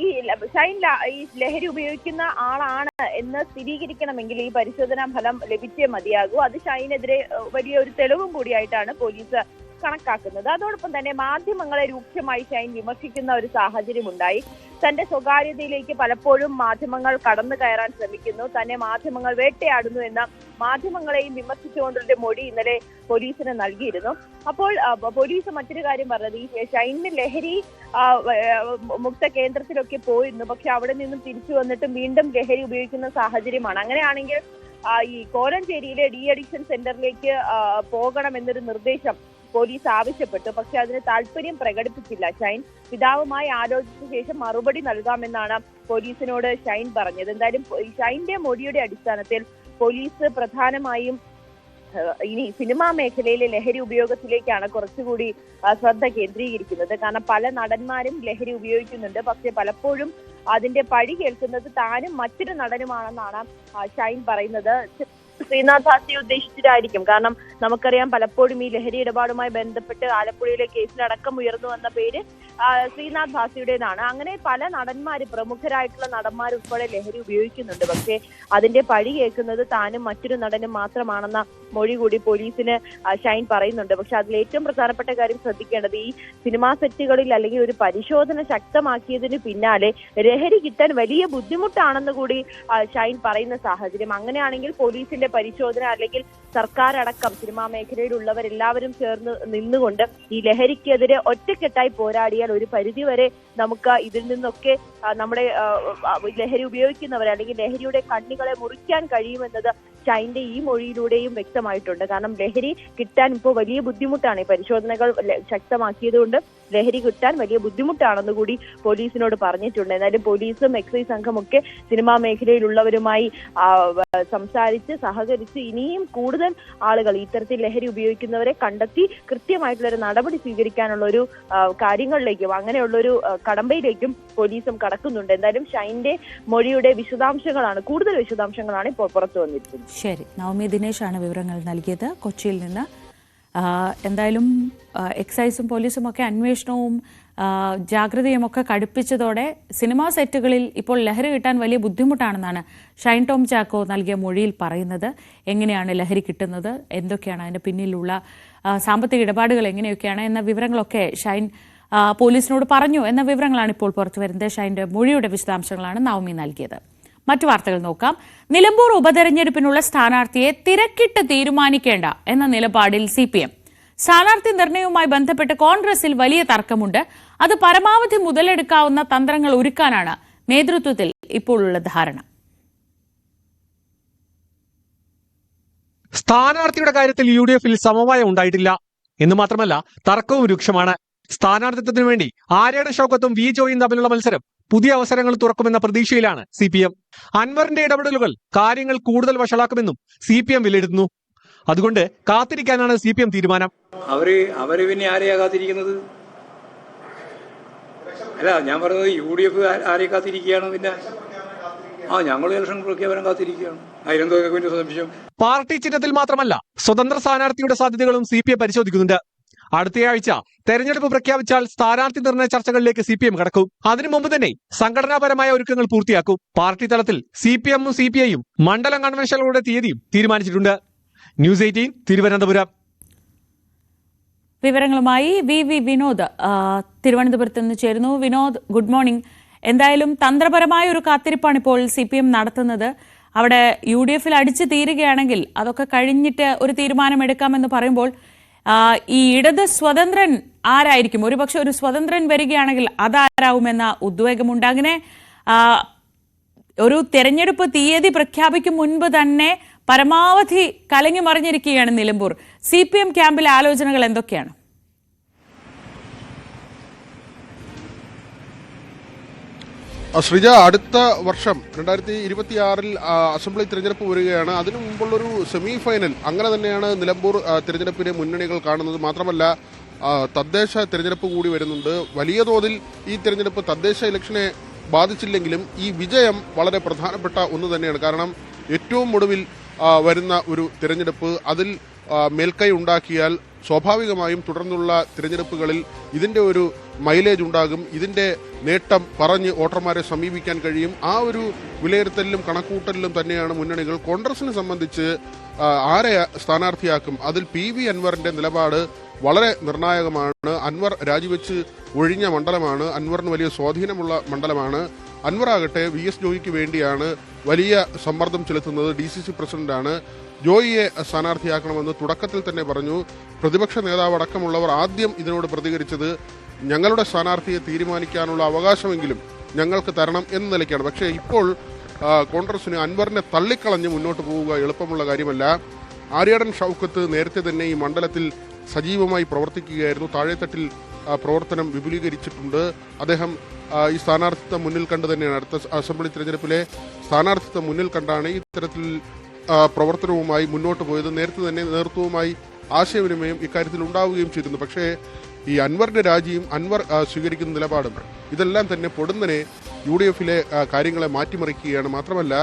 ഈ ഷൈൻ ഈ ലഹരി ഉപയോഗിക്കുന്ന ആളാണ് എന്ന് സ്ഥിരീകരിക്കണമെങ്കിൽ ഈ പരിശോധനാ ഫലം ലഭിച്ചേ മതിയാകൂ. അത് ഷൈനെതിരെ വലിയൊരു തെളിവും കൂടിയായിട്ടാണ് പോലീസ് കണക്കാക്കുന്നത്. അതോടൊപ്പം തന്നെ മാധ്യമങ്ങളെ രൂക്ഷമായി ഷൈൻ വിമർശിക്കുന്ന ഒരു സാഹചര്യം ഉണ്ടായി. തന്റെ സ്വകാര്യതയിലേക്ക് പലപ്പോഴും മാധ്യമങ്ങൾ കടന്നു കയറാൻ ശ്രമിക്കുന്നു, തന്നെ മാധ്യമങ്ങൾ വേട്ടയാടുന്നു എന്ന മാധ്യമങ്ങളെയും വിമർശിച്ചുകൊണ്ടുള്ള മൊഴി ഇന്നലെ പോലീസിന് നൽകിയിരുന്നു. അപ്പോൾ പോലീസ് മറ്റൊരു കാര്യം പറഞ്ഞത്, ഈ ഷൈനിന് ലഹരി മുക്ത കേന്ദ്രത്തിലൊക്കെ പോയിരുന്നു, പക്ഷെ അവിടെ നിന്നും തിരിച്ചു വന്നിട്ട് വീണ്ടും ലഹരി ഉപയോഗിക്കുന്ന സാഹചര്യമാണ്. അങ്ങനെയാണെങ്കിൽ ഈ കോലഞ്ചേരിയിലെ ഡി അഡിക്ഷൻ സെന്ററിലേക്ക് പോകണമെന്നൊരു നിർദ്ദേശം പോലീസ് ആവശ്യപ്പെട്ടു. പക്ഷെ അതിന് താല്പര്യം പ്രകടിപ്പിച്ചില്ല ഷൈൻ. പിതാവുമായി ആലോചിച്ച ശേഷം മറുപടി നൽകാമെന്നാണ് പോലീസിനോട് ഷൈൻ പറഞ്ഞത്. എന്തായാലും ഷൈന്റെ മൊഴിയുടെ അടിസ്ഥാനത്തിൽ പോലീസ് പ്രധാനമായും ഇനി സിനിമാ മേഖലയിലെ ലഹരി ഉപയോഗത്തിലേക്കാണ് കുറച്ചുകൂടി ശ്രദ്ധ കേന്ദ്രീകരിക്കുന്നത്. കാരണം പല നടന്മാരും ലഹരി ഉപയോഗിക്കുന്നുണ്ട്, പക്ഷെ പലപ്പോഴും അതിന്റെ പഴി കേൾക്കുന്നത് താനും മറ്റൊരു നടനുമാണെന്നാണ് ഷൈൻ പറയുന്നത്. ശ്രീനാഥ് ഭാസിയെ ഉദ്ദേശിച്ചിട്ടായിരിക്കും. കാരണം നമുക്കറിയാം, പലപ്പോഴും ഈ ലഹരി ഇടപാടുമായി ബന്ധപ്പെട്ട് ആലപ്പുഴയിലെ കേസിലടക്കം ഉയർന്നു വന്ന പേര് ശ്രീനാഥ് ഭാസിയുടേതാണ്. അങ്ങനെ പല നടന്മാര്, പ്രമുഖരായിട്ടുള്ള നടന്മാർ ഉൾപ്പെടെ ലഹരി ഉപയോഗിക്കുന്നുണ്ട്. പക്ഷേ അതിന്റെ പഴി കേൾക്കുന്നത് താനും മറ്റൊരു നടനും മാത്രമാണെന്ന മൊഴി കൂടി പോലീസിന് ഷൈൻ പറയുന്നുണ്ട്. പക്ഷെ അതിൽ ഏറ്റവും പ്രധാനപ്പെട്ട കാര്യം ശ്രദ്ധിക്കേണ്ടത്, ഈ സിനിമാ സെറ്റുകളിൽ അല്ലെങ്കിൽ ഒരു പരിശോധന ശക്തമാക്കിയതിന് പിന്നാലെ ലഹരി കിട്ടാൻ വലിയ ബുദ്ധിമുട്ടാണെന്ന് കൂടി ഷൈൻ പറയുന്ന സാഹചര്യം. അങ്ങനെയാണെങ്കിൽ പോലീസിന്റെ പരിശോധന അല്ലെങ്കിൽ സർക്കാർ അടക്കം സിനിമാ മേഖലയിലുള്ളവരെല്ലാവരും ചേർന്ന് നിന്നുകൊണ്ട് ഈ ലഹരിക്കെതിരെ ഒറ്റക്കെട്ടായി പോരാടിയാൽ ഒരു പരിധിവരെ നമുക്ക് ഇതിൽ നിന്നൊക്കെ നമ്മുടെ ലഹരി ഉപയോഗിക്കുന്നവരെ അല്ലെങ്കിൽ ലഹരിയുടെ കണ്ണികളെ മുറിക്കാൻ കഴിയുമെന്നത് ഷൈന്റെ ഈ മൊഴിയിലൂടെയും വ്യക്തമായിട്ടുണ്ട്. കാരണം ലഹരി കിട്ടാൻ ഇപ്പോൾ വലിയ ബുദ്ധിമുട്ടാണ്. ഈ പരിശോധനകൾ ശക്തമാക്കിയത് കൊണ്ട് ലഹരി കിട്ടാൻ വലിയ ബുദ്ധിമുട്ടാണെന്ന് കൂടി പോലീസിനോട് പറഞ്ഞിട്ടുണ്ട്. എന്നാലും പോലീസും എക്സൈസ് സംഘമൊക്കെ സിനിമാ മേഖലയിലുള്ളവരുമായി സംസാരിച്ച് സഹകരിച്ച് ഇനിയും കൂടുതൽ ആളുകൾ ഇത്തരത്തിൽ ലഹരി ഉപയോഗിക്കുന്നവരെ കണ്ടെത്തി കൃത്യമായിട്ടുള്ളൊരു നടപടി സ്വീകരിക്കാനുള്ള ഒരു കാര്യങ്ങളിലേക്കും അങ്ങനെയുള്ളൊരു കടമ്പയിലേക്കും പോലീസും കടക്കുന്നുണ്ട്. എന്തായാലും ഷൈന്റെ മൊഴിയുടെ വിശദാംശങ്ങളാണ്, കൂടുതൽ വിശദാംശങ്ങളാണ് ഇപ്പോൾ പുറത്തു വന്നിരിക്കുന്നത്. ശരി, നവമി ദിനേശാണ് വിവരങ്ങൾ നൽകിയത് കൊച്ചിയിൽ നിന്ന്. എന്തായാലും എക്സൈസും പോലീസും ഒക്കെ അന്വേഷണവും ജാഗ്രതയുമൊക്കെ കടുപ്പിച്ചതോടെ സിനിമാ സെറ്റുകളിൽ ഇപ്പോൾ ലഹരി കിട്ടാൻ വലിയ ബുദ്ധിമുട്ടാണെന്നാണ് ഷൈൻ ടോം ചാക്കോ നൽകിയ മൊഴിയിൽ പറയുന്നത്. എങ്ങനെയാണ് ലഹരി കിട്ടുന്നത്, എന്തൊക്കെയാണ് അതിൻ്റെ പിന്നിലുള്ള സാമ്പത്തിക ഇടപാടുകൾ എങ്ങനെയൊക്കെയാണ് എന്ന വിവരങ്ങളൊക്കെ ഷൈൻ പോലീസിനോട് പറഞ്ഞു എന്ന വിവരങ്ങളാണ് ഇപ്പോൾ പുറത്തു വരുന്നത്. ഷൈൻ്റെ മൊഴിയുടെ വിശദാംശങ്ങളാണ് നവമി നൽകിയത്. മറ്റു വാർത്തകൾ നോക്കാം. നിലമ്പൂർ ഉപതെരഞ്ഞെടുപ്പിനുള്ള സ്ഥാനാർത്ഥിയെ തിരക്കിട്ട് തീരുമാനിക്കേണ്ട എന്ന നിലപാടിൽ CPM. സ്ഥാനാർത്ഥി നിർണയവുമായി ബന്ധപ്പെട്ട് കോൺഗ്രസിൽ വലിയ തർക്കമുണ്ട്. അത് പരമാവധി മുതലെടുക്കാവുന്ന തന്ത്രങ്ങൾ ഒരുക്കാനാണ് നേതൃത്വത്തിൽ ഇപ്പോഴുള്ള ധാരണ. സ്ഥാനാർത്ഥിയുടെ കാര്യത്തിൽ UDF-ൽ സമവായം ഉണ്ടായിട്ടില്ല എന്ന് മാത്രമല്ല തർക്കവും രൂക്ഷമാണ്. സ്ഥാനാർത്ഥിത്വത്തിനു വേണ്ടി ആര്യാടൻ ഷൗക്കത്തും വി ജോയും തമ്മിലുള്ള മത്സരം പുതിയ അവസരങ്ങൾ തുറക്കുമെന്ന പ്രതീക്ഷയിലാണ് CPM. അൻവറിന്റെ ഇടപെടലുകൾ കാര്യങ്ങൾ കൂടുതൽ വഷളാക്കുമെന്നും CPM വിലയിരുത്തുന്നു. അതുകൊണ്ട് കാത്തിരിക്കാനാണ് CPM തീരുമാനം. അവര് പിന്നെ ആരെയാ കാത്തിരിക്കുന്നത്? അല്ല, ഞാൻ പറഞ്ഞത് UDF ആരെ കാത്തിരിക്കുകയാണ്? പിന്നെ ഞങ്ങൾ ഇലക്ഷൻ പ്രഖ്യാപനം കാത്തിരിക്കുകയാണ്. അതിലെന്തോ സംശയം? പാർട്ടി ചിഹ്നത്തിൽ മാത്രമല്ല സ്വതന്ത്ര സ്ഥാനാർത്ഥിയുടെ സാധ്യതകളും CPM പരിശോധിക്കുന്നുണ്ട്. അടുത്തയാഴ്ച തെരഞ്ഞെടുപ്പ് പ്രഖ്യാപിച്ചാൽ സ്ഥാനാർത്ഥി നിർണയ ചർച്ചകളിലേക്ക് CPM കടക്കും. അതിനു മുമ്പ് തന്നെ സംഘടനാപരമായ ഒരുക്കങ്ങൾ പൂർത്തിയാക്കും. പാർട്ടി തലത്തിൽ CPM-ഉം CPI-യും മണ്ഡലം കൺവെൻഷനുകളുടെ തീയതിയും തീരുമാനിച്ചിട്ടുണ്ട്. ന്യൂസ് 18 തിരുവനന്തപുരം. വിവരങ്ങളുമായി വി വിനോദ് തിരുവനന്തപുരത്ത് നിന്ന് ചേരുന്നു. Vinod, good morning. എന്തായാലും തന്ത്രപരമായ ഒരു കാത്തിരിപ്പാണ് ഇപ്പോൾ CPM നടത്തുന്നത്. അവിടെ UDF-ൽ അടിച്ചു തീരുകയാണെങ്കിൽ അതൊക്കെ കഴിഞ്ഞിട്ട് ഒരു തീരുമാനമെടുക്കാമെന്ന് പറയുമ്പോൾ ഈ ഇടത് സ്വതന്ത്രൻ ആരായിരിക്കും? ഒരുപക്ഷെ ഒരു സ്വതന്ത്രൻ വരികയാണെങ്കിൽ അതാരാവുമെന്ന ഉദ്വേഗമുണ്ട്. അങ്ങനെ ഒരു തെരഞ്ഞെടുപ്പ് തീയതി പ്രഖ്യാപിക്കും മുൻപ് തന്നെ പരമാവധി കലങ്ങി മറിഞ്ഞിരിക്കുകയാണ് നിലമ്പൂർ. CPM ക്യാമ്പിലെ ആലോചനകൾ എന്തൊക്കെയാണ്? ശ്രീജ, അടുത്ത വർഷം 2026-ൽ അസംബ്ലി തിരഞ്ഞെടുപ്പ് വരികയാണ്. അതിനു മുമ്പുള്ളൊരു സെമി ഫൈനൽ, അങ്ങനെ തന്നെയാണ് നിലമ്പൂർ തിരഞ്ഞെടുപ്പിനെ മുന്നണികൾ കാണുന്നത്. മാത്രമല്ല തദ്ദേശ തിരഞ്ഞെടുപ്പ് കൂടി വരുന്നുണ്ട്. വലിയ തോതിൽ ഈ തിരഞ്ഞെടുപ്പ് തദ്ദേശ ഇലക്ഷനെ ബാധിച്ചില്ലെങ്കിലും ഈ വിജയം വളരെ പ്രധാനപ്പെട്ട ഒന്ന് തന്നെയാണ്. കാരണം ഏറ്റവും ഒടുവിൽ വരുന്ന ഒരു തിരഞ്ഞെടുപ്പ്, അതിൽ മേൽക്കൈ ഉണ്ടാക്കിയാൽ സ്വാഭാവികമായും തുടർന്നുള്ള തിരഞ്ഞെടുപ്പുകളിൽ ഇതിൻ്റെ ഒരു മൈലേജ് ഉണ്ടാകും. ഇതിൻ്റെ നേട്ടം പറഞ്ഞ് വോട്ടർമാരെ സമീപിക്കാൻ കഴിയും. ആ ഒരു വിലയിരുത്തലിലും കണക്കൂട്ടലിലും തന്നെയാണ് മുന്നണികൾ. കോൺഗ്രസിനെ സംബന്ധിച്ച് ആരെ സ്ഥാനാർത്ഥിയാക്കും, അതിൽ PV അൻവറിൻ്റെ നിലപാട് വളരെ നിർണായകമാണ്. അൻവർ രാജിവെച്ച് ഒഴിഞ്ഞ മണ്ഡലമാണ്. അൻവറിന് വലിയ സ്വാധീനമുള്ള മണ്ഡലമാണ്. അൻവറാകട്ടെ VS ജോയിക്ക് വേണ്ടിയാണ് വലിയ സമ്മർദ്ദം ചെലുത്തുന്നത്. DCC പ്രസിഡന്റാണ്. ജോയിയെ സ്ഥാനാർത്ഥിയാക്കണമെന്ന് തുടക്കത്തിൽ തന്നെ പറഞ്ഞു. പ്രതിപക്ഷ നേതാവ് അടക്കമുള്ളവർ ആദ്യം ഇതിനോട് പ്രതികരിച്ചത് ഞങ്ങളുടെ സ്ഥാനാർത്ഥിയെ തീരുമാനിക്കാനുള്ള അവകാശമെങ്കിലും ഞങ്ങൾക്ക് തരണം എന്ന നിലയ്ക്കാണ്. പക്ഷേ ഇപ്പോൾ കോൺഗ്രസിന് അൻവറിനെ തള്ളിക്കളഞ്ഞ് മുന്നോട്ട് പോവുക എളുപ്പമുള്ള കാര്യമല്ല. ആര്യാടൻ ഷൗക്കത്ത് നേരത്തെ തന്നെ ഈ മണ്ഡലത്തിൽ സജീവമായി പ്രവർത്തിക്കുകയായിരുന്നു. താഴെത്തട്ടിൽ പ്രവർത്തനം വിപുലീകരിച്ചിട്ടുണ്ട്. അദ്ദേഹം ഈ സ്ഥാനാർത്ഥിത്വം മുന്നിൽ കണ്ട് തന്നെയാണ്, അടുത്ത അസംബ്ലി തിരഞ്ഞെടുപ്പിലെ സ്ഥാനാർത്ഥിത്വം മുന്നിൽ കണ്ടാണ് ഈ തരത്തിൽ പ്രവർത്തനവുമായി മുന്നോട്ട് പോയത്. നേരത്തെ തന്നെ നേതൃത്വവുമായി ആശയവിനിമയം ഇക്കാര്യത്തിൽ ഉണ്ടാവുകയും ചെയ്തിരുന്നു. പക്ഷേ ഈ അൻവറിന്റെ രാജിയും അൻവർ സ്വീകരിക്കുന്ന നിലപാടും ഇതെല്ലാം തന്നെ പൊടുന്നനെ UDF-ലെ കാര്യങ്ങളെ മാറ്റിമറിക്കുകയാണ്. മാത്രമല്ല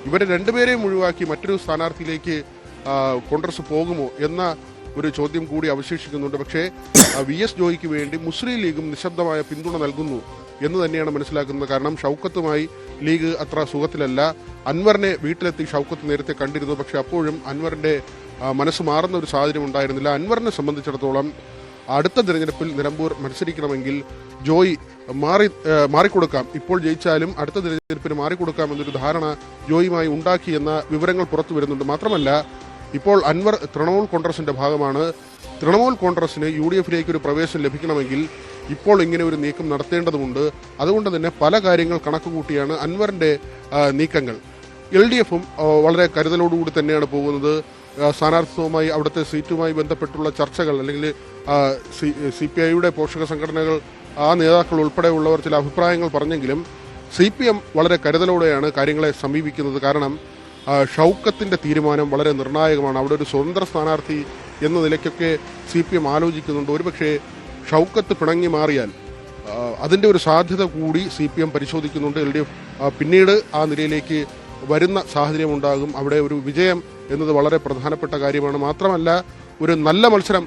ഇവരെ രണ്ടുപേരെയും ഒഴിവാക്കി മറ്റൊരു സ്ഥാനാർത്ഥിയിലേക്ക് കോൺഗ്രസ് പോകുമോ എന്ന ഒരു ചോദ്യം കൂടി അവശേഷിക്കുന്നുണ്ട്. പക്ഷേ VS ജോയിക്ക് വേണ്ടി മുസ്ലിം ലീഗും നിശബ്ദമായ പിന്തുണ നൽകുന്നു എന്ന് തന്നെയാണ് മനസ്സിലാക്കുന്നത്. കാരണം ഷൗക്കത്തുമായി ലീഗ് അത്ര സുഖത്തിലല്ല. അൻവറിനെ വീട്ടിലെത്തി ഷൗക്കത്ത് നേരത്തെ കണ്ടിരുന്നു. പക്ഷെ അപ്പോഴും അൻവറിന്റെ മനസ്സ് മാറുന്ന ഒരു സാഹചര്യം ഉണ്ടായിരുന്നില്ല. അൻവറിനെ സംബന്ധിച്ചിടത്തോളം അടുത്ത തിരഞ്ഞെടുപ്പിൽ നിലമ്പൂർ മത്സരിക്കണമെങ്കിൽ ജോയി മാറിക്കൊടുക്കാം, ഇപ്പോൾ ജയിച്ചാലും അടുത്ത തിരഞ്ഞെടുപ്പിന് മാറിക്കൊടുക്കാം എന്നൊരു ധാരണ ജോയിയുമായി ഉണ്ടാക്കിയെന്ന വിവരങ്ങൾ പുറത്തു വരുന്നുണ്ട്. മാത്രമല്ല ഇപ്പോൾ അൻവർ തൃണമൂൽ കോൺഗ്രസിന്റെ ഭാഗമാണ്. തൃണമൂൽ കോൺഗ്രസിന് UDF-ലേക്ക് ഒരു പ്രവേശനം ലഭിക്കണമെങ്കിൽ ഇപ്പോൾ ഇങ്ങനെ ഒരു നീക്കം നടത്തേണ്ടതുണ്ട്. അതുകൊണ്ട് തന്നെ പല കാര്യങ്ങൾ കണക്കുകൂട്ടിയാണ് അൻവറിന്റെ നീക്കങ്ങൾ. LDF-ഉം വളരെ കരുതലോടുകൂടി തന്നെയാണ് പോകുന്നത്. സ്ഥാനാർത്ഥിത്വവുമായി അവിടുത്തെ സീറ്റുമായി ബന്ധപ്പെട്ടുള്ള ചർച്ചകൾ, അല്ലെങ്കിൽ CPI-യുടെ പോഷക സംഘടനകൾ, ആ നേതാക്കൾ ഉൾപ്പെടെയുള്ളവർ ചില അഭിപ്രായങ്ങൾ പറഞ്ഞെങ്കിലും CPM വളരെ കരുതലോടെയാണ് കാര്യങ്ങളെ സമീപിക്കുന്നത്. കാരണം ഷൗക്കത്തിന്റെ തീരുമാനം വളരെ നിർണായകമാണ്. അവിടെ ഒരു സ്വതന്ത്ര സ്ഥാനാർത്ഥി എന്ന നിലയ്ക്കൊക്കെ CPM ആലോചിക്കുന്നുണ്ട്. ഒരുപക്ഷെ ഷൗക്കത്ത് പിണങ്ങി മാറിയാൽ അതിൻ്റെ ഒരു സാധ്യത കൂടി CPM പരിശോധിക്കുന്നുണ്ട്. LDF പിന്നീട് ആ നിലയിലേക്ക് വരുന്ന സാഹചര്യം ഉണ്ടാകും. അവിടെ ഒരു വിജയം എന്നത് വളരെ പ്രധാനപ്പെട്ട കാര്യമാണ്. മാത്രമല്ല ഒരു നല്ല മത്സരം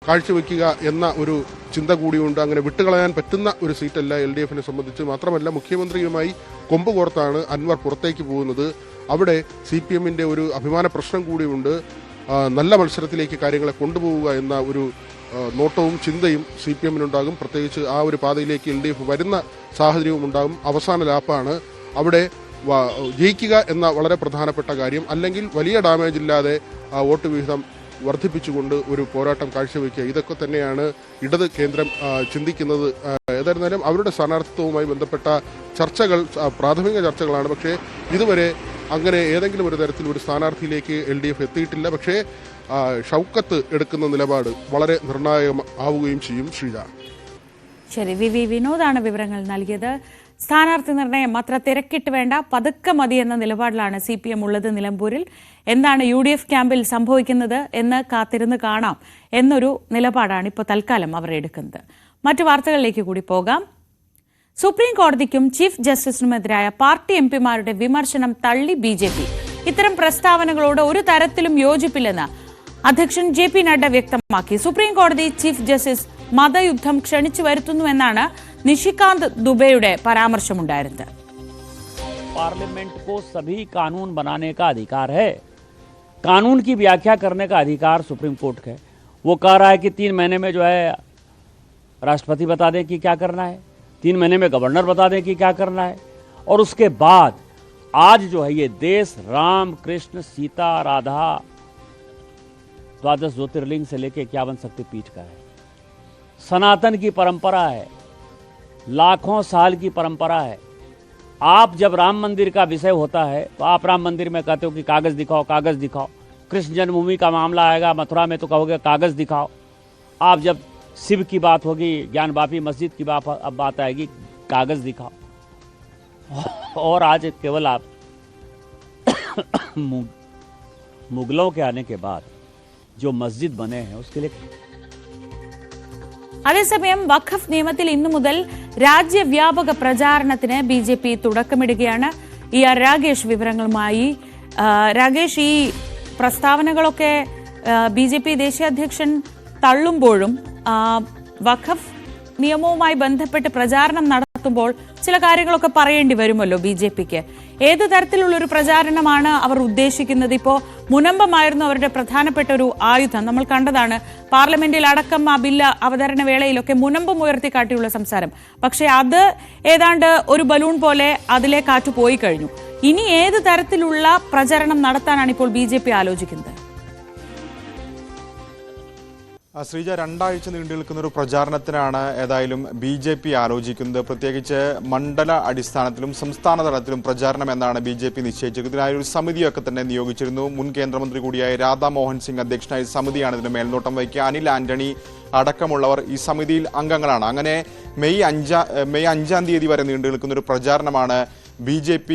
കാഴ്ചവെക്കുക എന്ന ഒരു ചിന്ത കൂടിയുണ്ട്. അങ്ങനെ വിട്ടുകളയാൻ പറ്റുന്ന ഒരു സീറ്റല്ല LDF-നെ സംബന്ധിച്ച്. മാത്രമല്ല മുഖ്യമന്ത്രിയുമായി കൊമ്പ് കോർത്താണ് അൻവർ പുറത്തേക്ക് പോകുന്നത്. അവിടെ CPM-ന്റെ ഒരു അഭിമാന പ്രശ്നം കൂടിയുണ്ട്. നല്ല മത്സരത്തിലേക്ക് കാര്യങ്ങളെ കൊണ്ടുപോവുക എന്ന ഒരു നോട്ടവും ചിന്തയും CPM-നുണ്ടാകും. പ്രത്യേകിച്ച് ആ ഒരു പാതയിലേക്ക് LDF വരുന്ന സാഹചര്യവും ഉണ്ടാകും. അവസാന ലാപ്പാണ്. അവിടെ ജയിക്കുക എന്ന വളരെ പ്രധാനപ്പെട്ട കാര്യം, അല്ലെങ്കിൽ വലിയ ഡാമേജ് ഇല്ലാതെ വോട്ട് വിഹിതം വർദ്ധിപ്പിച്ചുകൊണ്ട് ഒരു പോരാട്ടം കാഴ്ചവെക്കുക, ഇതൊക്കെ തന്നെയാണ് ഇടത് കേന്ദ്രം ചിന്തിക്കുന്നത്. ഏതായിരുന്നാലും അവരുടെ സ്ഥാനാർത്ഥിത്വവുമായി ബന്ധപ്പെട്ട ചർച്ചകൾ പ്രാഥമിക ചർച്ചകളാണ്. പക്ഷേ ഇതുവരെ അങ്ങനെ ഏതെങ്കിലും ഒരു തരത്തിൽ ഒരു സ്ഥാനാർത്ഥിയിലേക്ക് LDF എത്തിയിട്ടില്ല. പക്ഷേ ഷൗക്കത്ത് എടുക്കുന്ന നിലപാട് വളരെ നിർണായകമാവുകയും ചെയ്യും. ശ്രീജ. ശരി, വി വിനോദാണ് വിവരങ്ങൾ നൽകിയത്. സ്ഥാനാർത്ഥി നിർണയം അത്ര തിരക്കിട്ട് വേണ്ട, പതുക്കെ മതി എന്ന നിലപാടിലാണ് CPM ഉള്ളത് നിലമ്പൂരിൽ. എന്താണ് UDF ക്യാമ്പിൽ സംഭവിക്കുന്നത് എന്ന് കാത്തിരുന്ന് കാണാം എന്നൊരു നിലപാടാണ് ഇപ്പോൾ തൽക്കാലം അവർ എടുക്കുന്നത്. മറ്റു വാർത്തകളിലേക്ക് കൂടി പോകാം. സുപ്രീം കോടതിക്കും ചീഫ് ജസ്റ്റിസിനുമെതിരായ പാർട്ടി MPമാരുടെ വിമർശനം തള്ളി BJP. ഇത്തരം പ്രസ്താവനകളോട് ഒരു തരത്തിലും യോജിപ്പില്ലെന്ന് അധ്യക്ഷൻ JP നഡ്ഡ വ്യക്തമാക്കി. സുപ്രീം കോടതി ചീഫ് ജസ്റ്റിസ് മതയുദ്ധം ക്ഷണിച്ചു വരുത്തുന്നുവെന്നാണ് നിഷികാന്ത് ദുബെയുടെ പരാമർശമുണ്ടായിരുന്നത്. पार्लियामेंट को सभी कानून बनाने का अधिकार है, कानून की व्याख्या करने का अधिकार सुप्रीम कोर्ट का है. वो कह रहा है कि 3 महीने में जो है राष्ट्रपति बता दें कि क्या करना है, 3 महीने में गवर्नर बता दें कि क्या करना है, और उसके बाद आज जो है ये देश राम कृष्ण सीता राधा 12 ज्योतिर्लिंग से लेके 51 शक्तिपीठ का है. सनातन की परंपरा है, लाखों साल की परंपरा है. आप जब राम मंदिर का विषय होता है तो आप राम मंदिर में कहते हो कि कागज़ दिखाओ, कागज़ दिखाओ. कृष्ण जन्मभूमि का मामला आएगा मथुरा में तो कहोगे कागज़ दिखाओ. आप जब शिव की बात होगी, ज्ञानवापी मस्जिद की बात आएगी, कागज़ दिखाओ. और आज केवल आप मुगलों के आने के बाद जो मस्जिद बने हैं उसके लिए. അതേസമയം വഖഫ് നിയമത്തിൽ ഇന്നു മുതൽ രാജ്യവ്യാപക പ്രചാരണത്തിന് BJP തുടക്കമിടുകയാണ്. രാഗേഷ് വിവരങ്ങളുമായി. രാഗേഷ്, ഈ പ്രസ്താവനകളൊക്കെ BJP ദേശീയ അധ്യക്ഷൻ തള്ളുമ്പോഴും വഖഫ് നിയമവുമായി ബന്ധപ്പെട്ട് പ്രചാരണം നടത്തുമ്പോൾ ചില കാര്യങ്ങളൊക്കെ പറയേണ്ടി വരുമല്ലോ BJPക്ക്. ഏത് തരത്തിലുള്ളൊരു പ്രചാരണമാണ് അവർ ഉദ്ദേശിക്കുന്നത്? ഇപ്പോൾ മുനമ്പമായിരുന്നു അവരുടെ പ്രധാനപ്പെട്ട ഒരു ആയുധം. നമ്മൾ കണ്ടതാണ് പാർലമെന്റിൽ അടക്കം ആ ബില്ല് അവതരണ വേളയിലൊക്കെ മുനമ്പം ഉയർത്തിക്കാട്ടിയുള്ള സംസാരം. പക്ഷേ അത് ഏതാണ്ട് ഒരു ബലൂൺ പോലെ അതിലെ കാറ്റ് പോയി കഴിഞ്ഞു. ഇനി ഏത് തരത്തിലുള്ള പ്രചരണം നടത്താനാണ് ഇപ്പോൾ BJP ആലോചിക്കുന്നത്? ശ്രീജ, 2 ആഴ്ച നീണ്ടു നിൽക്കുന്ന ഒരു പ്രചാരണത്തിനാണ് ഏതായാലും BJP ആലോചിക്കുന്നത്. പ്രത്യേകിച്ച് മണ്ഡല അടിസ്ഥാനത്തിലും സംസ്ഥാന തലത്തിലും പ്രചാരണം എന്നാണ് BJP നിശ്ചയിച്ചിരിക്കുന്നത്. ഇതിനായി ഒരു സമിതിയൊക്കെ തന്നെ നിയോഗിച്ചിരുന്നു. മുൻ കേന്ദ്രമന്ത്രി കൂടിയായ രാധാ മോഹൻ സിംഗ് അധ്യക്ഷനായ സമിതിയാണ് ഇതിന് മേൽനോട്ടം വഹിക്കുക. അനിൽ ആന്റണി അടക്കമുള്ളവർ ഈ സമിതിയിൽ അംഗങ്ങളാണ്. അങ്ങനെ മെയ് 5-ാം തീയതി വരെ നീണ്ടു നിൽക്കുന്ന ഒരു പ്രചാരണമാണ് BJP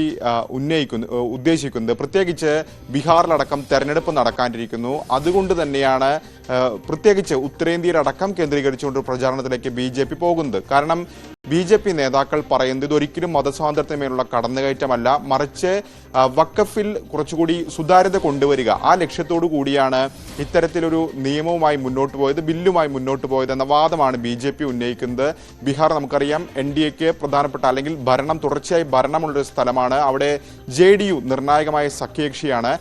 ഉദ്ദേശിക്കുന്നത്. പ്രത്യേകിച്ച് ബീഹാറിലടക്കം തെരഞ്ഞെടുപ്പ് നടക്കാനിരിക്കുന്നു. അതുകൊണ്ട് തന്നെയാണ് പ്രത്യേകിച്ച് ഉത്തരേന്ത്യയിലടക്കം കേന്ദ്രീകരിച്ചുകൊണ്ട് പ്രചാരണത്തിലേക്ക് BJP പോകുന്നത്. കാരണം BJP നേതാക്കൾ പറയുന്നത് ഇതൊരിക്കലും മതസ്വാതന്ത്ര്യത്തിന്മേലുള്ള കടന്നുകയറ്റമല്ല, മറിച്ച് വഖഫിൽ കുറച്ചുകൂടി സുതാര്യത കൊണ്ടുവരിക, ആ ലക്ഷ്യത്തോടു കൂടിയാണ് ഇത്തരത്തിലൊരു നിയമവുമായി മുന്നോട്ട് പോയത്, ബില്ലുമായി മുന്നോട്ട് പോയത് എന്ന വാദമാണ് BJP ഉന്നയിക്കുന്നത്. ബീഹാർ നമുക്കറിയാം NDAക്ക് പ്രധാനപ്പെട്ട അല്ലെങ്കിൽ തുടർച്ചയായി ഭരണമുള്ളൊരു സ്ഥലമാണ്. അവിടെ JDU നിർണായകമായ സഖ്യകക്ഷിയാണ്.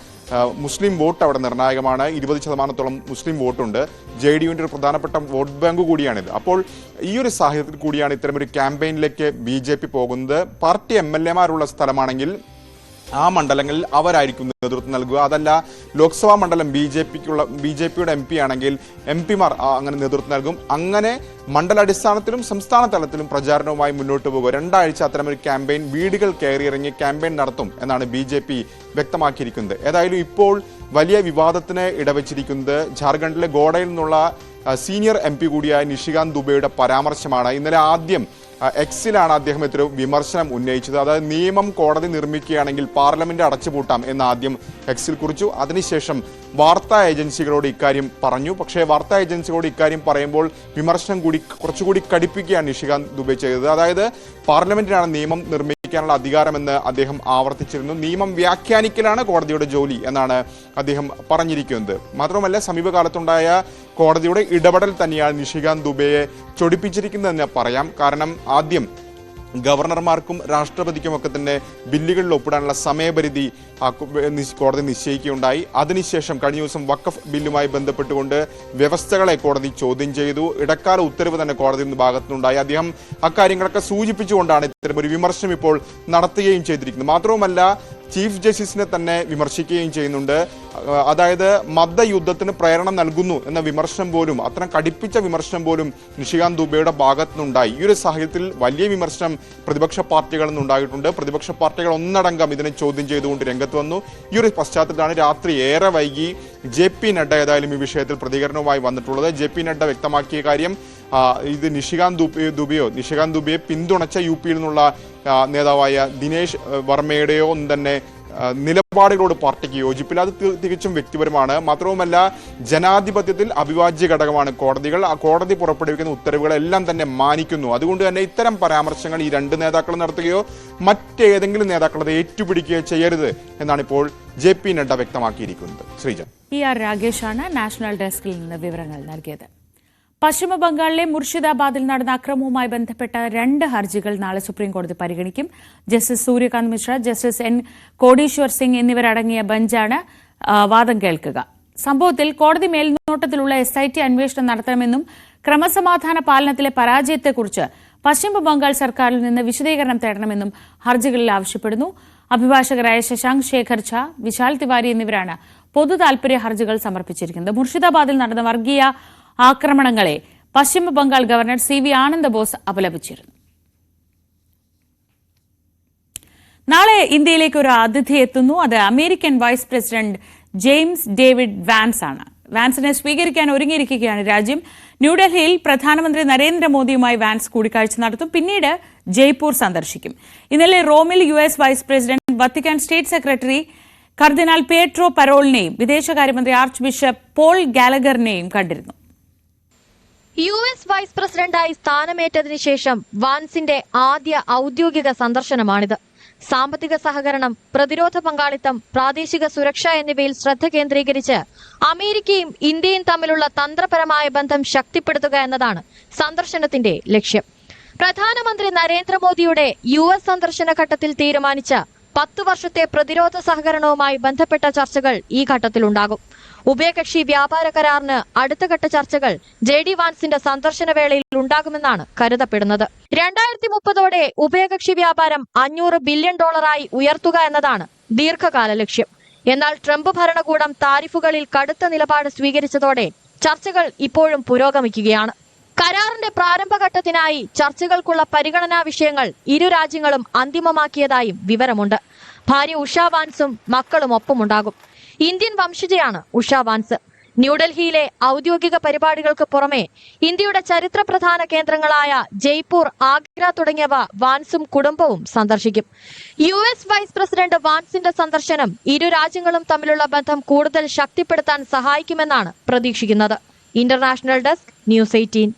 മുസ്ലിം വോട്ട് അവിടെ നിർണായകമാണ്. 20% മുസ്ലിം വോട്ടുണ്ട്. JDUവിൻ്റെ ഒരു പ്രധാനപ്പെട്ട വോട്ട് ബാങ്ക് കൂടിയാണിത്. അപ്പോൾ ഈ ഒരു സാഹചര്യത്തിൽ കൂടിയാണ് ഇത്തരമൊരു ക്യാമ്പയിനിലേക്ക് BJP പോകുന്നത്. പാർട്ടി MLAമാരുള്ള സ്ഥലമാണെങ്കിൽ ആ മണ്ഡലങ്ങളിൽ അവരായിരിക്കും നേതൃത്വം നൽകുക. അതല്ല ലോക്സഭാ മണ്ഡലം BJPയുടെ MP ആണെങ്കിൽ MPമാർ അങ്ങനെ നേതൃത്വം നൽകും. അങ്ങനെ മണ്ഡലാടിസ്ഥാനത്തിലും സംസ്ഥാന തലത്തിലും പ്രചാരണവുമായി മുന്നോട്ട് പോകുക. 2 ആഴ്ച അത്തരമൊരു ക്യാമ്പയിൻ വീടുകൾ കയറിയിറങ്ങി ക്യാമ്പയിൻ നടത്തും എന്നാണ് BJP വ്യക്തമാക്കിയിരിക്കുന്നത്. ഏതായാലും ഇപ്പോൾ വലിയ വിവാദത്തിന് ഇടവച്ചിരിക്കുന്നത് ജാർഖണ്ഡിലെ ഗോഡയിൽ നിന്നുള്ള സീനിയർ MP കൂടിയായ നിഷികാന്ത് ദുബെയുടെ പരാമർശമാണ്. ഇന്നലെ ആദ്യം എക്സിലാണ് അദ്ദേഹം ഇത്തരം വിമർശനം ഉന്നയിച്ചത്. അതായത് നിയമം കോടതി നിർമ്മിക്കുകയാണെങ്കിൽ പാർലമെന്റ് അടച്ചുപൂട്ടാം എന്ന് ആദ്യം എക്സിൽ കുറിച്ചു. അതിനുശേഷം വാർത്താ ഏജൻസികളോട് ഇക്കാര്യം പറഞ്ഞു. പക്ഷേ വാർത്താ ഏജൻസികളോട് ഇക്കാര്യം പറയുമ്പോൾ വിമർശനം കുറച്ചുകൂടി കടുപ്പിക്കുകയാണ് നിഷികാന്ത് ദുബെ ചെയ്തത്. അതായത് പാർലമെന്റിനാണ് നിയമം നിർമ്മിക്കാനുള്ള അധികാരമെന്ന് അദ്ദേഹം ആവർത്തിച്ചിരുന്നു. നിയമം വ്യാഖ്യാനിക്കലാണ് കോടതിയുടെ ജോലി എന്നാണ് അദ്ദേഹം പറഞ്ഞിരിക്കുന്നത്. മാത്രമല്ല സമീപകാലത്തുണ്ടായ കോടതിയുടെ ഇടപെടൽ തന്നെയാണ് നിഷികാന്ത് ദുബെയെ ചൊടിപ്പിച്ചിരിക്കുന്നതെന്ന് പറയാം. കാരണം ആദ്യം ഗവർണർമാർക്കും രാഷ്ട്രപതിക്കുമൊക്കെ തന്നെ ബില്ലുകളിൽ ഒപ്പിടാനുള്ള സമയപരിധി കോടതി നിശ്ചയിക്കുകയുണ്ടായി. അതിനുശേഷം കഴിഞ്ഞ ദിവസം വഖഫ് ബില്ലുമായി ബന്ധപ്പെട്ടുകൊണ്ട് വ്യവസ്ഥകളെ കോടതി ചോദ്യം ചെയ്തു. ഇടക്കാല ഉത്തരവ് തന്നെ കോടതിയുടെ ഭാഗത്തുനിന്നുണ്ടായി. അദ്ദേഹം അക്കാര്യങ്ങളൊക്കെ സൂചിപ്പിച്ചുകൊണ്ടാണ് ഇത്തരമൊരു വിമർശനം ഇപ്പോൾ നടത്തുകയും ചെയ്തിരിക്കുന്നത്. മാത്രവുമല്ല ചീഫ് ജസ്റ്റിസിനെ തന്നെ വിമർശിക്കുകയും ചെയ്യുന്നുണ്ട്. അതായത് മതയുദ്ധത്തിന് പ്രേരണ നൽകുന്നു എന്ന വിമർശനം പോലും, അത്തരം കടുപ്പിച്ച വിമർശനം പോലും നിഷികാന്ത് ദുബെയുടെ ഭാഗത്തുനിന്നുണ്ടായി. ഈ ഒരു സാഹചര്യത്തിൽ വലിയ വിമർശനം പ്രതിപക്ഷ പാർട്ടികളിൽ നിന്നുണ്ടായിട്ടുണ്ട്. പ്രതിപക്ഷ പാർട്ടികൾ ഒന്നടങ്കം ഇതിനെ ചോദ്യം ചെയ്തുകൊണ്ട് രംഗത്ത് വന്നു. ഈ ഒരു പശ്ചാത്തലത്തിലാണ് രാത്രി ഏറെ വൈകി JP നഡ്ഡ ഏതായാലും ഈ വിഷയത്തിൽ പ്രതികരണവുമായി വന്നിട്ടുള്ളത്. JP നഡ്ഡ വ്യക്തമാക്കിയ കാര്യം ഇത് നിഷികാന്ത് ദുബെയെ പിന്തുണച്ച UPയിൽ നിന്നുള്ള നേതാവായ ദിനേശ് വർമ്മയുടെയോ ഒന്നും തന്നെ നിലപാടുകളോട് പാർട്ടിക്ക് യോജിപ്പില്ല. അത് തികച്ചും വ്യക്തിപരമാണ്. മാത്രവുമല്ല, ജനാധിപത്യത്തിൽ അവിഭാജ്യ ഘടകമാണ് കോടതികൾ. ആ കോടതി പുറപ്പെടുവിക്കുന്ന ഉത്തരവുകളെല്ലാം തന്നെ മാനിക്കുന്നു. അതുകൊണ്ട് തന്നെ ഇത്തരം പരാമർശങ്ങൾ ഈ രണ്ട് നേതാക്കളും നടത്തുകയോ മറ്റേതെങ്കിലും നേതാക്കൾ അത് ഏറ്റുപിടിക്കുകയോ ചെയ്യരുത് എന്നാണ് ഇപ്പോൾ JP നഡ്ഡ വ്യക്തമാക്കിയിരിക്കുന്നത്. ശ്രീജ. PR രാഗേഷാണ് നാഷണൽ ഡെസ്കിൽ നിന്ന് വിവരങ്ങൾ നൽകിയത്. പശ്ചിമ ബംഗാളിലെ മുർഷിദാബാദിൽ നടന്ന അക്രമവുമായി ബന്ധപ്പെട്ട 2 ഹർജികൾ നാളെ സുപ്രീംകോടതി പരിഗണിക്കും. Justice Suryakant Mishra, justice N Kotiswar Singh എന്നിവരടങ്ങിയ ബെഞ്ചാണ് വാദം കേൾക്കുക. സംഭവത്തിൽ കോടതി മേൽനോട്ടത്തിലുള്ള SIT അന്വേഷണം നടത്തണമെന്നും ക്രമസമാധാന പാലനത്തിലെ പരാജയത്തെക്കുറിച്ച് പശ്ചിമ ബംഗാൾ സർക്കാരിൽ നിന്ന് വിശദീകരണം തേടണമെന്നും ഹർജികളിൽ ആവശ്യപ്പെടുന്നു. അഭിഭാഷകരായ ശശാങ്ക് ശേഖർ ഝാ, വിശാൽ തിവാരി എന്നിവരാണ് പൊതു താൽപര്യ ഹർജികൾ സമർപ്പിച്ചിരിക്കുന്നത്. മുർഷിദാബാദിൽ നടന്ന വർഗീയ ആക്രമണങ്ങളെ പശ്ചിമ ബംഗാൾ ഗവർണർ CV ആനന്ദ് ബോസ് അപലപിച്ചിരുന്നു. നാളെ ഇന്ത്യയിലേക്ക് ഒരു അതിഥി എത്തുന്നു. അത് American vice president James David Vance ആണ്. വാൻസിനെ സ്വീകരിക്കാൻ ഒരുങ്ങിയിരിക്കുകയാണ് രാജ്യം. ന്യൂഡൽഹിയിൽ പ്രധാനമന്ത്രി നരേന്ദ്രമോദിയുമായി വാൻസ് കൂടിക്കാഴ്ച നടത്തും. പിന്നീട് ജയ്പൂർ സന്ദർശിക്കും. ഇന്നലെ റോമിൽ US vice president, Vatican state secretary cardinal Pietro പരോളിനെയും വിദേശകാര്യമന്ത്രി ആർച്ച് ബിഷപ്പ് പോൾ ഗാലഗറിനെയും കണ്ടിരുന്നു. US വൈസ് പ്രസിഡന്റായി സ്ഥാനമേറ്റതിനു ശേഷം വാൻസിന്റെ ആദ്യ ഔദ്യോഗിക സന്ദർശനമാണിത്. സാമ്പത്തിക സഹകരണം, പ്രതിരോധ പങ്കാളിത്തം, പ്രാദേശിക സുരക്ഷ എന്നിവയിൽ ശ്രദ്ധ കേന്ദ്രീകരിച്ച് അമേരിക്കയും ഇന്ത്യയും തമ്മിലുള്ള തന്ത്രപരമായ ബന്ധം ശക്തിപ്പെടുത്തുക എന്നതാണ് സന്ദർശനത്തിന്റെ ലക്ഷ്യം. പ്രധാനമന്ത്രി നരേന്ദ്രമോദിയുടെ US സന്ദർശന ഘട്ടത്തിൽ തീരുമാനിച്ച 10 വർഷത്തെ പ്രതിരോധ സഹകരണവുമായി ബന്ധപ്പെട്ട ചർച്ചകൾ ഈ ഘട്ടത്തിലുണ്ടാകും. ഉഭയകക്ഷി വ്യാപാര കരാറിന് അടുത്ത ഘട്ട ചർച്ചകൾ JD വാൻസിന്റെ സന്ദർശന വേളയിൽ ഉണ്ടാകുമെന്നാണ് കരുതപ്പെടുന്നത്. 2030ഓടെ ഉഭയകക്ഷി വ്യാപാരം $500 ബില്യൺ ഉയർത്തുക എന്നതാണ് ദീർഘകാല ലക്ഷ്യം. എന്നാൽ ട്രംപ് ഭരണകൂടം താരിഫുകളിൽ കടുത്ത നിലപാട് സ്വീകരിച്ചതോടെ ചർച്ചകൾ ഇപ്പോഴും പുരോഗമിക്കുകയാണ്. കരാറിന്റെ പ്രാരംഭഘട്ടത്തിനായി ചർച്ചകൾക്കുള്ള പരിഗണനാ വിഷയങ്ങൾ ഇരു രാജ്യങ്ങളും അന്തിമമാക്കിയതായും വിവരമുണ്ട്. ഭാര്യ ഉഷ വാൻസും മക്കളും ഒപ്പമുണ്ടാകും. ഇന്ത്യൻ വംശജയാണ് ഉഷ വാൻസ്. ന്യൂഡൽഹിയിലെ ഔദ്യോഗിക പരിപാടികൾക്ക് പുറമെ ഇന്ത്യയുടെ ചരിത്ര പ്രധാന കേന്ദ്രങ്ങളായ ജയ്പൂർ, ആഗ്ര തുടങ്ങിയവ വാൻസും കുടുംബവും സന്ദർശിക്കും. US വൈസ് പ്രസിഡന്റ് വാൻസിന്റെ സന്ദർശനം ഇരു രാജ്യങ്ങളും തമ്മിലുള്ള ബന്ധം കൂടുതൽ ശക്തിപ്പെടുത്താൻ സഹായിക്കുമെന്നാണ് പ്രതീക്ഷിക്കുന്നത്. International desk, News 18.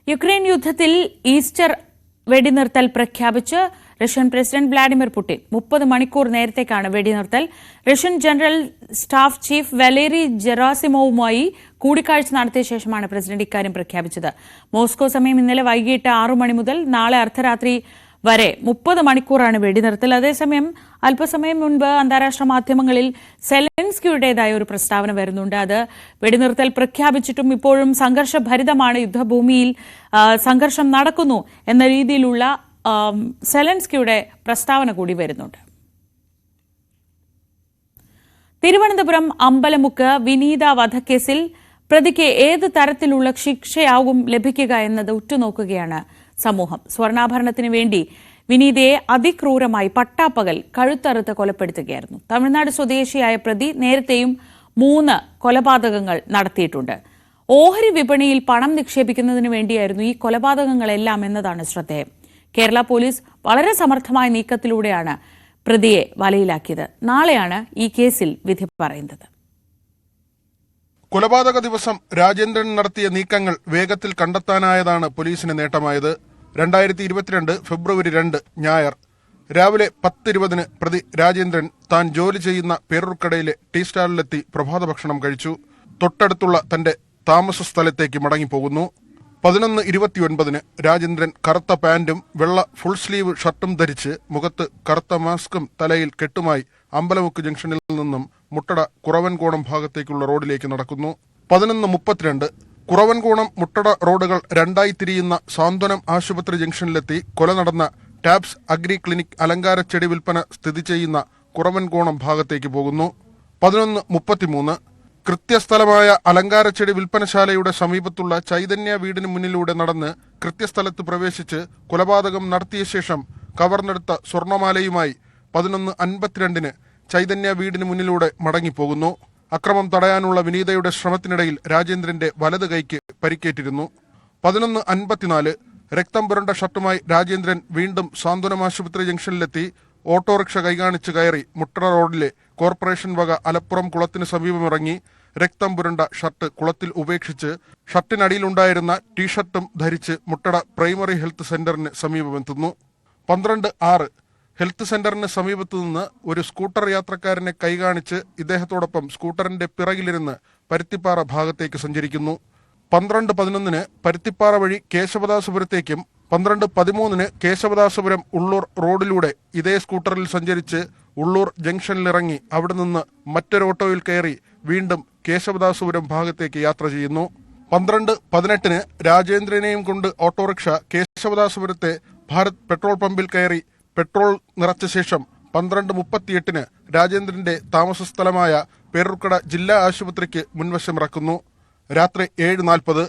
യുക്രൈൻ യുദ്ധത്തിൽ ഈസ്റ്റർ വെടിനിർത്തൽ പ്രഖ്യാപിച്ച് റഷ്യൻ പ്രസിഡന്റ് വ്ളാഡിമിർ പുടിൻ. 30 മണിക്കൂർ നേരത്തേക്കാണ് വെടിനിർത്തൽ. റഷ്യൻ ജനറൽ സ്റ്റാഫ് ചീഫ് വലേറി ജെറാസിമോവുമായി കൂടിക്കാഴ്ച നടത്തിയ ശേഷമാണ് പ്രസിഡന്റ് ഇക്കാര്യം പ്രഖ്യാപിച്ചത്. മോസ്കോ സമയം ഇന്നലെ വൈകിട്ട് 6 മണി മുതൽ നാളെ അർദ്ധരാത്രി വരെ 30 മണിക്കൂറാണ് വെടിനിർത്തൽ. അതേസമയം അല്പസമയം മുൻപ് അന്താരാഷ്ട്ര മാധ്യമങ്ങളിൽ സെലൻസ്കിയുടേതായ ഒരു പ്രസ്താവന വരുന്നുണ്ട്. അത് വെടിനിർത്തൽ പ്രഖ്യാപിച്ചിട്ടും ഇപ്പോഴും സംഘർഷഭരിതമാണ്, യുദ്ധഭൂമിയിൽ സംഘർഷം നടക്കുന്നു എന്ന രീതിയിലുള്ള സെലൻസ്കിയുടെ പ്രസ്താവന കൂടി വരുന്നുണ്ട്. തിരുവനന്തപുരം അമ്പലമുക്ക് വിനീത വധക്കേസിൽ പ്രതിക്ക് ഏത് തരത്തിലുള്ള ശിക്ഷയാകും ലഭിക്കുക എന്നത് ഉറ്റുനോക്കുകയാണ് സമൂഹം. സ്വർണ്ണാഭരണത്തിന് വേണ്ടി വിനീതയെ അതിക്രൂരമായി പട്ടാപ്പകൽ കഴുത്തറുത്ത് കൊലപ്പെടുത്തുകയായിരുന്നു. തമിഴ്നാട് സ്വദേശിയായ പ്രതി നേരത്തെയും 3 കൊലപാതകങ്ങൾ നടത്തിയിട്ടുണ്ട്. ഓഹരി വിപണിയിൽ പണം നിക്ഷേപിക്കുന്നതിന് വേണ്ടിയായിരുന്നു ഈ കൊലപാതകങ്ങളെല്ലാം എന്നതാണ് ശ്രദ്ധേയം. കേരള പോലീസ് വളരെ സമർത്ഥമായ നീക്കത്തിലൂടെയാണ് പ്രതിയെ വലയിലാക്കിയത്. നാളെയാണ് ഈ കേസിൽ വിധി പറയുന്നത്. കൊലപാതക ദിവസം രാജേന്ദ്രൻ നടത്തിയ നീക്കങ്ങൾ വേഗത്തിൽ കണ്ടെത്താനായതാണ് പോലീസിന് നേട്ടമായത്. 2022 ഫെബ്രുവരി 2 ഞായർ രാവിലെ 10:20 പ്രതി രാജേന്ദ്രൻ താൻ ജോലി ചെയ്യുന്ന പേരൂർക്കടയിലെ ടീ സ്റ്റാളിലെത്തി പ്രഭാത ഭക്ഷണം കഴിച്ചു. തൊട്ടടുത്തുള്ള തന്റെ താമസ സ്ഥലത്തേക്ക് മടങ്ങിപ്പോകുന്നു. 11:29 രാജേന്ദ്രൻ കറുത്ത പാന്റും വെള്ള ഫുൾ സ്ലീവ് ഷർട്ടും ധരിച്ച് മുഖത്ത് കറുത്ത മാസ്കും തലയിൽ കെട്ടുമായി അമ്പലമുക്ക് ജംഗ്ഷനിൽ നിന്നും മുട്ടട കുറവൻകോണം ഭാഗത്തേക്കുള്ള റോഡിലേക്ക് നടക്കുന്നു. 11:32 കുറവൻകോണം മുട്ടട റോഡുകൾ രണ്ടായി തിരിയുന്ന സാന്ത്വനം ആശുപത്രി ജംഗ്ഷനിലെത്തി കൊല നടന്ന ടാബ്സ് അഗ്രി ക്ലിനിക് അലങ്കാര ചെടി വിൽപ്പന സ്ഥിതി ചെയ്യുന്ന കുറവൻകോണം ഭാഗത്തേക്ക് പോകുന്നു. 11:33 കൃത്യസ്ഥലമായ അലങ്കാരച്ചെടി വിൽപ്പനശാലയുടെ സമീപത്തുള്ള ചൈതന്യ വീടിന് മുന്നിലൂടെ നടന്ന് കൃത്യസ്ഥലത്ത് പ്രവേശിച്ച് കൊലപാതകം നടത്തിയ ശേഷം കവർന്നെടുത്ത സ്വർണമാലയുമായി 11:52 ചൈതന്യ വീടിന് മുന്നിലൂടെ മടങ്ങിപ്പോകുന്നു. അക്രമം തടയാനുള്ള വിനീതയുടെ ശ്രമത്തിനിടയിൽ രാജേന്ദ്രന്റെ വലത് കൈക്ക് പരിക്കേറ്റിരുന്നു. 11:54 രക്തം പുരണ്ട ഷർട്ടുമായി രാജേന്ദ്രൻ വീണ്ടും സാന്ത്വനം ആശുപത്രി ജംഗ്ഷനിലെത്തി ഓട്ടോറിക്ഷ കൈകാണിച്ച് കയറി മുട്ടറ റോഡിലെ കോർപ്പറേഷൻ വക അലപ്പുറം കുളത്തിന് സമീപമിറങ്ങി രക്തം പുരണ്ട ഷർട്ട് കുളത്തിൽ ഉപേക്ഷിച്ച് ഷർട്ടിനടിയിലുണ്ടായിരുന്ന ടീഷർട്ടും ധരിച്ച് മുട്ടട പ്രൈമറി ഹെൽത്ത് സെന്ററിന് സമീപമെത്തുന്നു. 12:06 ഹെൽത്ത് സെന്ററിന് സമീപത്തു നിന്ന് ഒരു സ്കൂട്ടർ യാത്രക്കാരനെ കൈകാണിച്ച് ഇദ്ദേഹത്തോടൊപ്പം സ്കൂട്ടറിന്റെ പിറകിലിരുന്ന് പരുത്തിപ്പാറ ഭാഗത്തേക്ക് സഞ്ചരിക്കുന്നു. 12:11 പരുത്തിപ്പാറ വഴി കേശവദാസപുരത്തേക്കും 12:13 കേശവദാസപുരം ഉള്ളൂർ റോഡിലൂടെ ഇതേ സ്കൂട്ടറിൽ സഞ്ചരിച്ച് ഉള്ളൂർ ജംഗ്ഷനിലിറങ്ങി അവിടെ നിന്ന് മറ്റൊരു ഓട്ടോയിൽ കയറി വീണ്ടും കേശവദാസപുരം ഭാഗത്തേക്ക് യാത്ര ചെയ്യുന്നു. 12:18 രാജേന്ദ്രനെയും കൊണ്ട് ഓട്ടോറിക്ഷ കേശവദാസപുരത്തെ ഭാരത് പെട്രോൾ പമ്പിൽ കയറി പെട്രോൾ നിറച്ച ശേഷം 12:38 രാജേന്ദ്രന്റെ താമസ സ്ഥലമായ പേരൂർക്കട ജില്ലാ ആശുപത്രിക്ക് മുൻവശമിറക്കുന്നു. രാത്രി 7:40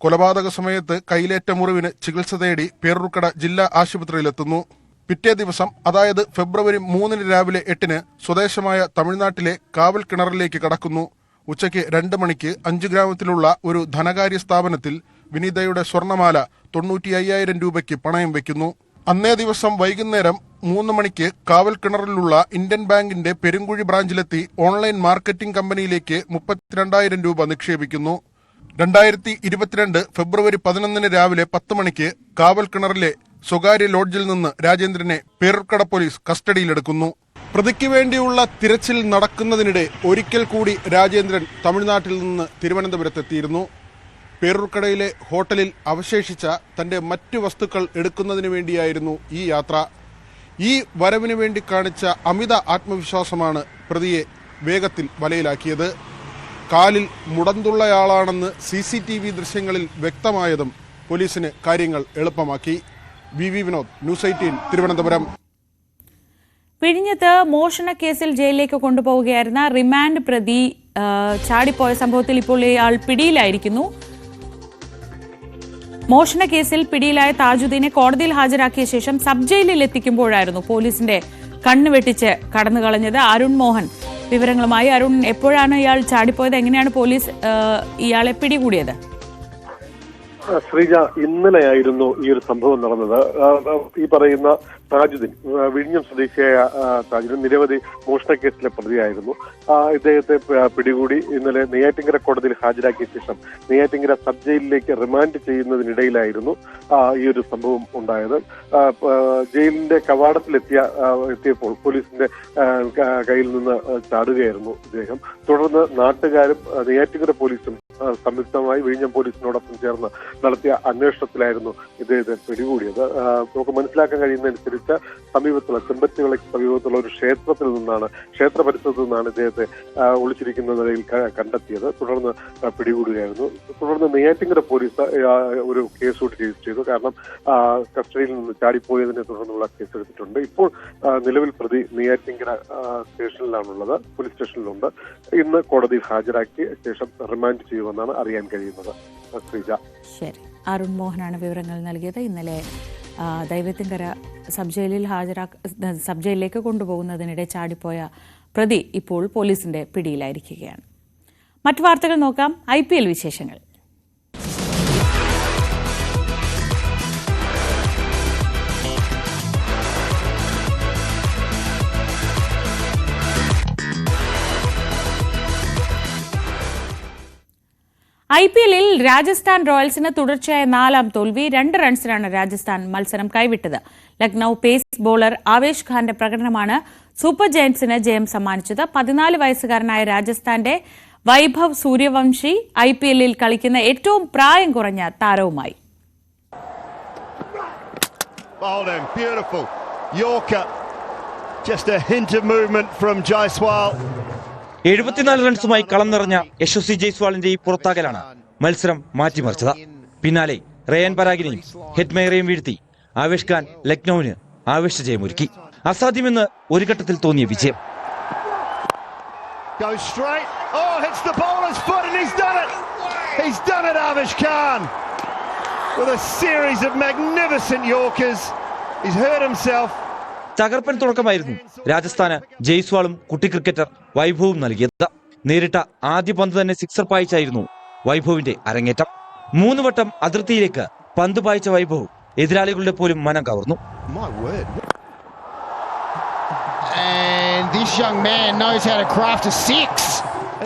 കൊലപാതക സമയത്ത് കൈലേറ്റ മുറിവിന് ചികിത്സ തേടി പേരൂർക്കട ജില്ലാ ആശുപത്രിയിലെത്തുന്നു. പിറ്റേ ദിവസം അതായത് ഫെബ്രുവരി 3 രാവിലെ 8 സ്വദേശമായ തമിഴ്നാട്ടിലെ കാവൽ കിണറിലേക്ക് കടക്കുന്നു. ഉച്ചയ്ക്ക് 2 മണിക്ക് 5 ഗ്രാമത്തിലുള്ള ഒരു ധനകാര്യ സ്ഥാപനത്തിൽ വിനീതയുടെ സ്വർണമാല 95,000 രൂപയ്ക്ക് പണയം വയ്ക്കുന്നു. അന്നേ ദിവസം വൈകുന്നേരം 3 മണിക്ക് കാവൽ കിണറിലുള്ള ഇന്ത്യൻ ബാങ്കിന്റെ പെരുങ്കുഴി ബ്രാഞ്ചിലെത്തി ഓൺലൈൻ മാർക്കറ്റിംഗ് കമ്പനിയിലേക്ക് 32,000 രൂപ നിക്ഷേപിക്കുന്നു. 2022 ഫെബ്രുവരി 11 രാവിലെ 10 മണിക്ക് കാവൽ കിണറിലെ സ്വകാര്യ ലോഡ്ജിൽ നിന്ന് രാജേന്ദ്രനെ പേരൂർക്കട പോലീസ് കസ്റ്റഡിയിലെടുക്കുന്നു. പ്രതിക്ക് വേണ്ടിയുള്ള തിരച്ചിൽ നടക്കുന്നതിനിടെ ഒരിക്കൽ കൂടി രാജേന്ദ്രൻ തമിഴ്നാട്ടിൽ നിന്ന് തിരുവനന്തപുരത്തെത്തിയിരുന്നു. പേരൂർക്കടയിലെ ഹോട്ടലിൽ അവശേഷിച്ച തന്റെ മറ്റു വസ്തുക്കൾ എടുക്കുന്നതിന് വേണ്ടിയായിരുന്നു ഈ യാത്ര. ഈ വരവിന് വേണ്ടി കാണിച്ച അമിത ആത്മവിശ്വാസമാണ് പ്രതിയെ വേഗത്തിൽ വലയിലാക്കിയത്. കാലിൽ മുടന്തുള്ളയാളാണെന്ന് CCTV ദൃശ്യങ്ങളിൽ വ്യക്തമായതും പോലീസിന് കാര്യങ്ങൾ എളുപ്പമാക്കി. V Vinod, news 18 Thiruvananthapuram. വിഴിഞ്ഞത്ത് മോഷണ കേസിൽ ജയിലിലേക്ക് കൊണ്ടുപോവുകയായിരുന്ന റിമാൻഡ് പ്രതി ചാടിപ്പോയ സംഭവത്തിൽ ഇപ്പോൾ ഇയാൾ പിടിയിലായിരിക്കുന്നു. മോഷണ കേസിൽ പിടിയിലായ താജുദ്ദീനെ കോടതിയിൽ ഹാജരാക്കിയ ശേഷം സബ് ജയിലിൽ എത്തിക്കുമ്പോഴായിരുന്നു പോലീസിന്റെ കണ്ണ് വെട്ടിച്ച് കടന്നു കളഞ്ഞത്. അരുൺ മോഹൻ വിവരങ്ങളുമായി. അരുൺ, എപ്പോഴാണ് ഇയാൾ ചാടിപ്പോയത്? എങ്ങനെയാണ് പോലീസ് ഇയാളെ പിടികൂടിയത്? ശ്രീജ, ഇന്നലെയായിരുന്നു ഈ ഒരു സംഭവം നടന്നത്. ഈ പറയുന്ന താജുദ്ദീൻ, വിഴിഞ്ഞം സ്വദേശിയായ താജുദ്ദീൻ നിരവധി മോഷണ കേസിലെ പ്രതിയായിരുന്നു. ഇദ്ദേഹത്തെ പിടികൂടി ഇന്നലെ നെയ്യാറ്റിങ്കര കോടതിയിൽ ഹാജരാക്കിയ ശേഷം നെയ്യാറ്റിങ്കര സബ് ജയിലിലേക്ക് റിമാൻഡ് ചെയ്യുന്നതിനിടയിലായിരുന്നു ഈ ഒരു സംഭവം ഉണ്ടായത്. ജയിലിന്റെ കവാടത്തിലെത്തിയപ്പോൾ പോലീസിന്റെ കയ്യിൽ നിന്ന് ചാടുകയായിരുന്നു ഇദ്ദേഹം. തുടർന്ന് നാട്ടുകാരും നെയ്യാറ്റിങ്കര പോലീസും സംയുക്തമായി വിഴിഞ്ഞം പോലീസിനോടൊപ്പം ചേർന്ന് നടത്തിയ അന്വേഷണത്തിലായിരുന്നു ഇദ്ദേഹത്തെ പിടികൂടിയത്. നമുക്ക് മനസ്സിലാക്കാൻ കഴിയുന്നതനുസരിച്ച് സമീപത്തുള്ള ചെമ്പത്തികളയ്ക്ക് സമീപത്തുള്ള ഒരു ക്ഷേത്രത്തിൽ നിന്നാണ്, ക്ഷേത്ര പരിസരത്ത് നിന്നാണ് ഇദ്ദേഹത്തെ ഒളിച്ചിരിക്കുന്ന നിലയിൽ കണ്ടെത്തിയത്. തുടർന്ന് പിടികൂടുകയായിരുന്നു. തുടർന്ന് നെയ്യാറ്റിങ്കര പോലീസ് ഒരു കേസ് കൂടി രജിസ്റ്റർ ചെയ്തു. കാരണം കസ്റ്റഡിയിൽ നിന്ന് ചാടിപ്പോയതിനെ തുടർന്നുള്ള കേസെടുത്തിട്ടുണ്ട്. ഇപ്പോൾ നിലവിൽ പ്രതി നെയ്യാറ്റിങ്കര സ്റ്റേഷനിലാണുള്ളത്, പോലീസ് സ്റ്റേഷനിലുണ്ട്. ഇന്ന് കോടതിയിൽ ഹാജരാക്കിയ ശേഷം റിമാൻഡ് ചെയ്യുമെന്നാണ് അറിയാൻ കഴിയുന്നത്. ശ്രീജ, ശരി. അരുൺ മോഹനാണ് വിവരങ്ങൾ നൽകിയത്. ഇന്നലെ ദൈവത്തിങ്കര സബ് ജയിലിലേക്ക് കൊണ്ടുപോകുന്നതിനിടെ ചാടിപ്പോയ പ്രതി ഇപ്പോൾ പോലീസിന്റെ പിടിയിലായിരിക്കുകയാണ്. മറ്റു വാർത്തകൾ നോക്കാം. IPL വിശേഷങ്ങൾ. IPL-ൽ രാജസ്ഥാൻ റോയൽസിന് തുടർച്ചയായ 4ാം തോൽവി. 2 റൺസിനാണ് രാജസ്ഥാൻ മത്സരം കൈവിട്ടത്. ലക്നൌ പേസ് ബോളർ ആവേശ് ഖാന്റെ പ്രകടനമാണ് സൂപ്പർ ജയന്റ്സിന് ജയം സമ്മാനിച്ചത്. 14 വയസ്സുകാരനായ രാജസ്ഥാന്റെ വൈഭവ് സൂര്യവംശി IPL-ൽ കളിക്കുന്ന ഏറ്റവും പ്രായം കുറഞ്ഞ താരവുമായി. 74 റൺസുമായി കളം നിറഞ്ഞ യശസ്വി ജയ്സ്വാളിന്റെ ഈ പുറത്താകലാണ് മത്സരം മാറ്റിമറിച്ചത്. പിന്നാലെ റയാൻ പരാഗിനെയും ഹെറ്റ്മെയറെയും വീഴ്ത്തി ആവേശ് ഖാൻ ലക്നൌവിന് ആവേശ ജയമൊരുക്കി. അസാധ്യമെന്ന് ഒരു ഘട്ടത്തിൽ തോന്നിയ വിജയം. തകർപ്പൻ തുടക്കമായിരുന്നു രാജസ്ഥാന് ജയ്സ്വാളും കുട്ടി ക്രിക്കറ്റർ വൈഭവും നൽകിയത്. നേരിട്ട ആദ്യ പന്ത് തന്നെ സിക്സർ പായിച്ചായിരുന്നു വൈഭവിന്റെ അരങ്ങേറ്റം. 3 വട്ടം അതിർത്തിയിലേക്ക് പന്ത് പായിച്ച വൈഭവ് എതിരാളികളുടെ പോലും മനം കവർന്നു.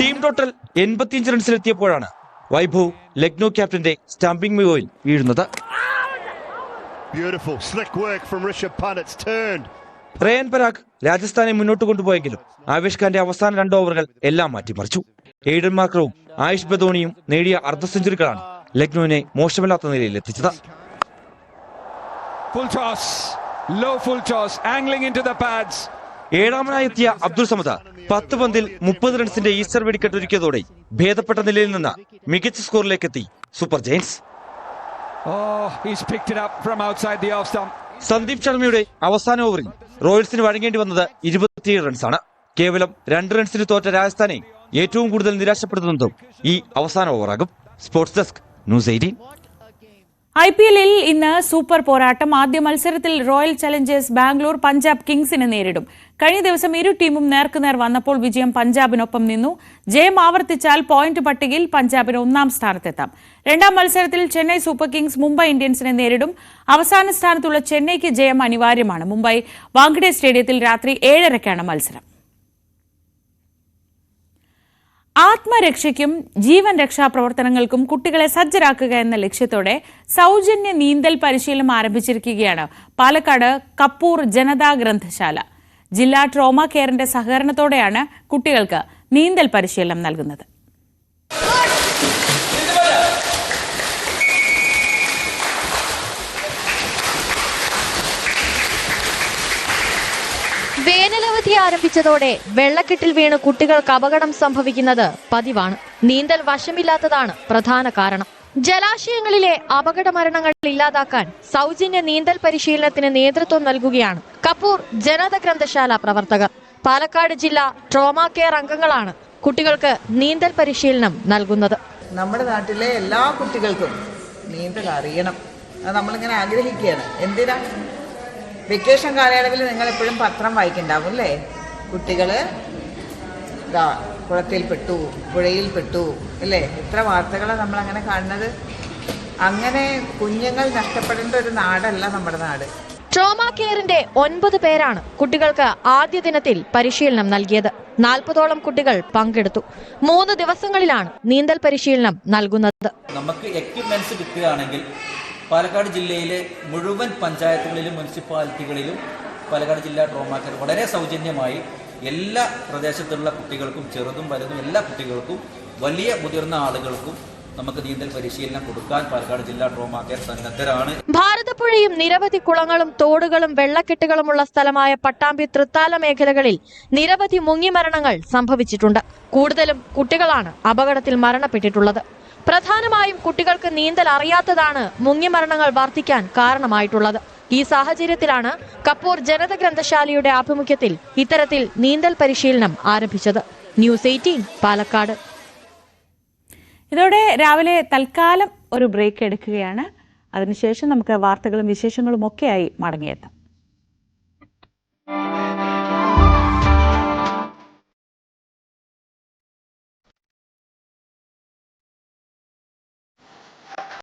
ടീം ടോട്ടൽ 85 റൺസിലെത്തിയപ്പോഴാണ് വൈഭവ് ലക്നോ ക്യാപ്റ്റന്റെ സ്റ്റംപിംഗ് മികവിൽ വീഴുന്നത്. റയൻ പരാഗ് രാജസ്ഥാനെ മുന്നോട്ട് കൊണ്ടുപോയെങ്കിലും ആവേശ് ഖാന്റെ അവസാന 2 ഓവറുകൾ എല്ലാം മാറ്റിമറിച്ചു. എയ്ഡൻ മാർക്കറും ആയുഷ് ബദോണിയും നേടിയ അർദ്ധ സെഞ്ചുറികളാണ് ലക്നോവിനെ മോശമല്ലാത്ത നിലയിൽ എത്തിച്ചത്. ഏഴാമനായെത്തിയ അബ്ദുൾ സമദ് 10 പന്തിൽ 30 റൺസിന്റെ ഈസ്റ്റർ വെടിക്കെട്ട് ഒരുക്കിയതോടെ ഭേദപ്പെട്ട നിലയിൽ നിന്ന് മികച്ച സ്കോറിലേക്ക് എത്തി സൂപ്പർ ജയൻസ്. സന്ദീപ് ശർമ്മയുടെ അവസാന ഓവറിൽ റോയൽസിന് വഴങ്ങേണ്ടി വന്നത് 27 റൺസാണ്. കേവലം 2 റൺസിന് തോറ്റ രാജസ്ഥാനെ ഏറ്റവും കൂടുതൽ നിരാശപ്പെടുത്തുന്നതും ഈ അവസാന ഓവറാകും. Sports desk, news 18. IPL-ൽ ഇന്ന് സൂപ്പർ പോരാട്ടം. ആദ്യ മത്സരത്തിൽ റോയൽ ചലഞ്ചേഴ്സ് ബാംഗ്ലൂർ പഞ്ചാബ് കിങ്സിനെ നേരിടും. കഴിഞ്ഞ ദിവസം ഇരു ടീമും നേർക്കുനേർ വന്നപ്പോൾ വിജയം പഞ്ചാബിനൊപ്പം നിന്നു. ജയം ആവർത്തിച്ചാൽ പോയിന്റ് പട്ടികയിൽ പഞ്ചാബിന് 1-ാം സ്ഥാനത്തെത്താം. 2-ാം മത്സരത്തിൽ ചെന്നൈ സൂപ്പർ കിങ്സ് മുംബൈ ഇന്ത്യൻസിനെ നേരിടും. അവസാന സ്ഥാനത്തുള്ള ചെന്നൈക്ക് ജയം അനിവാര്യമാണ്. മുംബൈ വാങ്കഡെ സ്റ്റേഡിയത്തിൽ രാത്രി 7:30-ക്കാണ് മത്സരം. ആത്മരക്ഷയ്ക്കും ജീവൻ രക്ഷാ പ്രവർത്തനങ്ങൾക്കും കുട്ടികളെ സജ്ജരാക്കുക എന്ന ലക്ഷ്യത്തോടെ സൗജന്യ നീന്തൽ പരിശീലനം ആരംഭിച്ചിരിക്കുകയാണ് പാലക്കാട് കപ്പൂർ ജനതാ ഗ്രന്ഥശാല. ജില്ലാ ട്രോമ കെയറിന്റെ സഹകരണത്തോടെയാണ് കുട്ടികൾക്ക് നീന്തൽ പരിശീലനം നൽകുന്നത്. വേനലവധി ആരംഭിച്ചതോടെ വെള്ളക്കെട്ടിൽ വീണ് കുട്ടികൾക്ക് അപകടം സംഭവിക്കുന്നത് പതിവാണ്. നീന്തൽ വശമില്ലാത്തതാണ് പ്രധാന കാരണം. ജലാശയങ്ങളിലെ അപകട മരണങ്ങൾ ഇല്ലാതാക്കാൻ സൗജന്യ നീന്തൽ പരിശീലനത്തിന് നേതൃത്വം നൽകുകയാണ് കപ്പൂർ ജനത ഗ്രന്ഥശാല പ്രവർത്തകർ. പാലക്കാട് ജില്ലാ ട്രോമ കെയർ അംഗങ്ങളാണ് കുട്ടികൾക്ക് നീന്തൽ പരിശീലനം നൽകുന്നത്. നമ്മുടെ നാട്ടിലെ എല്ലാ കുട്ടികൾക്കും നീന്തൽ അറിയണം. അത് നമ്മളിങ്ങനെ ആഗ്രഹിക്കുകയാണ്. എന്തിനാ? വെക്കേഷൻ കാലയളവിൽ നിങ്ങളെപ്പോഴും പത്രം വായിക്കുന്നുണ്ടാവും അല്ലേ? കുട്ടികൾ കുളത്തിൽപ്പെട്ടു, പുഴയിൽപ്പെട്ടു അല്ലേ? എത്ര വാർത്തകളാണ് നമ്മളങ്ങനെ കാണുന്നത്. അങ്ങനെ കുഞ്ഞുങ്ങൾ നഷ്ടപ്പെടേണ്ട ഒരു നാടല്ല നമ്മുടെ നാട്. ട്രോമ കെയറിന്റെ 9 പേരാണ് കുട്ടികൾക്ക് ആദ്യ ദിനത്തിൽ പരിശീലനം നൽകിയത്. 40ഓളം കുട്ടികൾ പങ്കെടുത്തു. 3 ദിവസങ്ങളിലാണ് നീന്തൽ പരിശീലനം നൽകുന്നത്. നമുക്ക് എക്യുപ്മെന്റ്സ് കിട്ടുകയാണെങ്കിൽ പാലക്കാട് ജില്ലയിലെ മുഴുവൻ പഞ്ചായത്തുകളിലും മുനിസിപ്പാലിറ്റികളിലും പാലക്കാട് ജില്ലാ ട്രോമ കെയർ വളരെ സൗജന്യമായി എല്ലാ പ്രദേശത്തുള്ള കുട്ടികൾക്കും, ചെറുതും വലുതും എല്ലാ കുട്ടികൾക്കും, വലിയ മുതിർന്ന ആളുകൾക്കും നമുക്ക് നീന്തൽ പരിശീലനം കൊടുക്കാൻ പാലക്കാട് ജില്ലാ ട്രോമ കെയർ സന്നദ്ധരാണ്. ഭാരതപ്പുഴയും നിരവധി കുളങ്ങളും തോടുകളും വെള്ളക്കെട്ടുകളുമുള്ള സ്ഥലമായ പട്ടാമ്പി തൃത്താല മേഖലകളിൽ നിരവധി മുങ്ങിമരണങ്ങൾ സംഭവിച്ചിട്ടുണ്ട്. കൂടുതലും കുട്ടികളാണ് അപകടത്തിൽ മരണപ്പെട്ടിട്ടുള്ളത്. പ്രധാനമായും കുട്ടികൾക്ക് നീന്തൽ അറിയാത്തതാണ് മുങ്ങിമരണങ്ങൾ വർദ്ധിക്കാൻ കാരണമായിട്ടുള്ളത്. ഈ സാഹചര്യത്തിലാണ് കപ്പൂർ ജനത ഗ്രന്ഥശാലയുടെ ആഭിമുഖ്യത്തിൽ ഇത്തരത്തിൽ നീന്തൽ പരിശീലനം ആരംഭിച്ചത്. ന്യൂസ് 18 പാലക്കാട്. ഇതോടെ രാവിലെ തൽക്കാലം ഒരു ബ്രേക്ക് എടുക്കുകയാണ്. അതിനുശേഷം നമുക്ക് വാർത്തകളും വിശേഷങ്ങളും ഒക്കെയായി മടങ്ങിയെത്താം.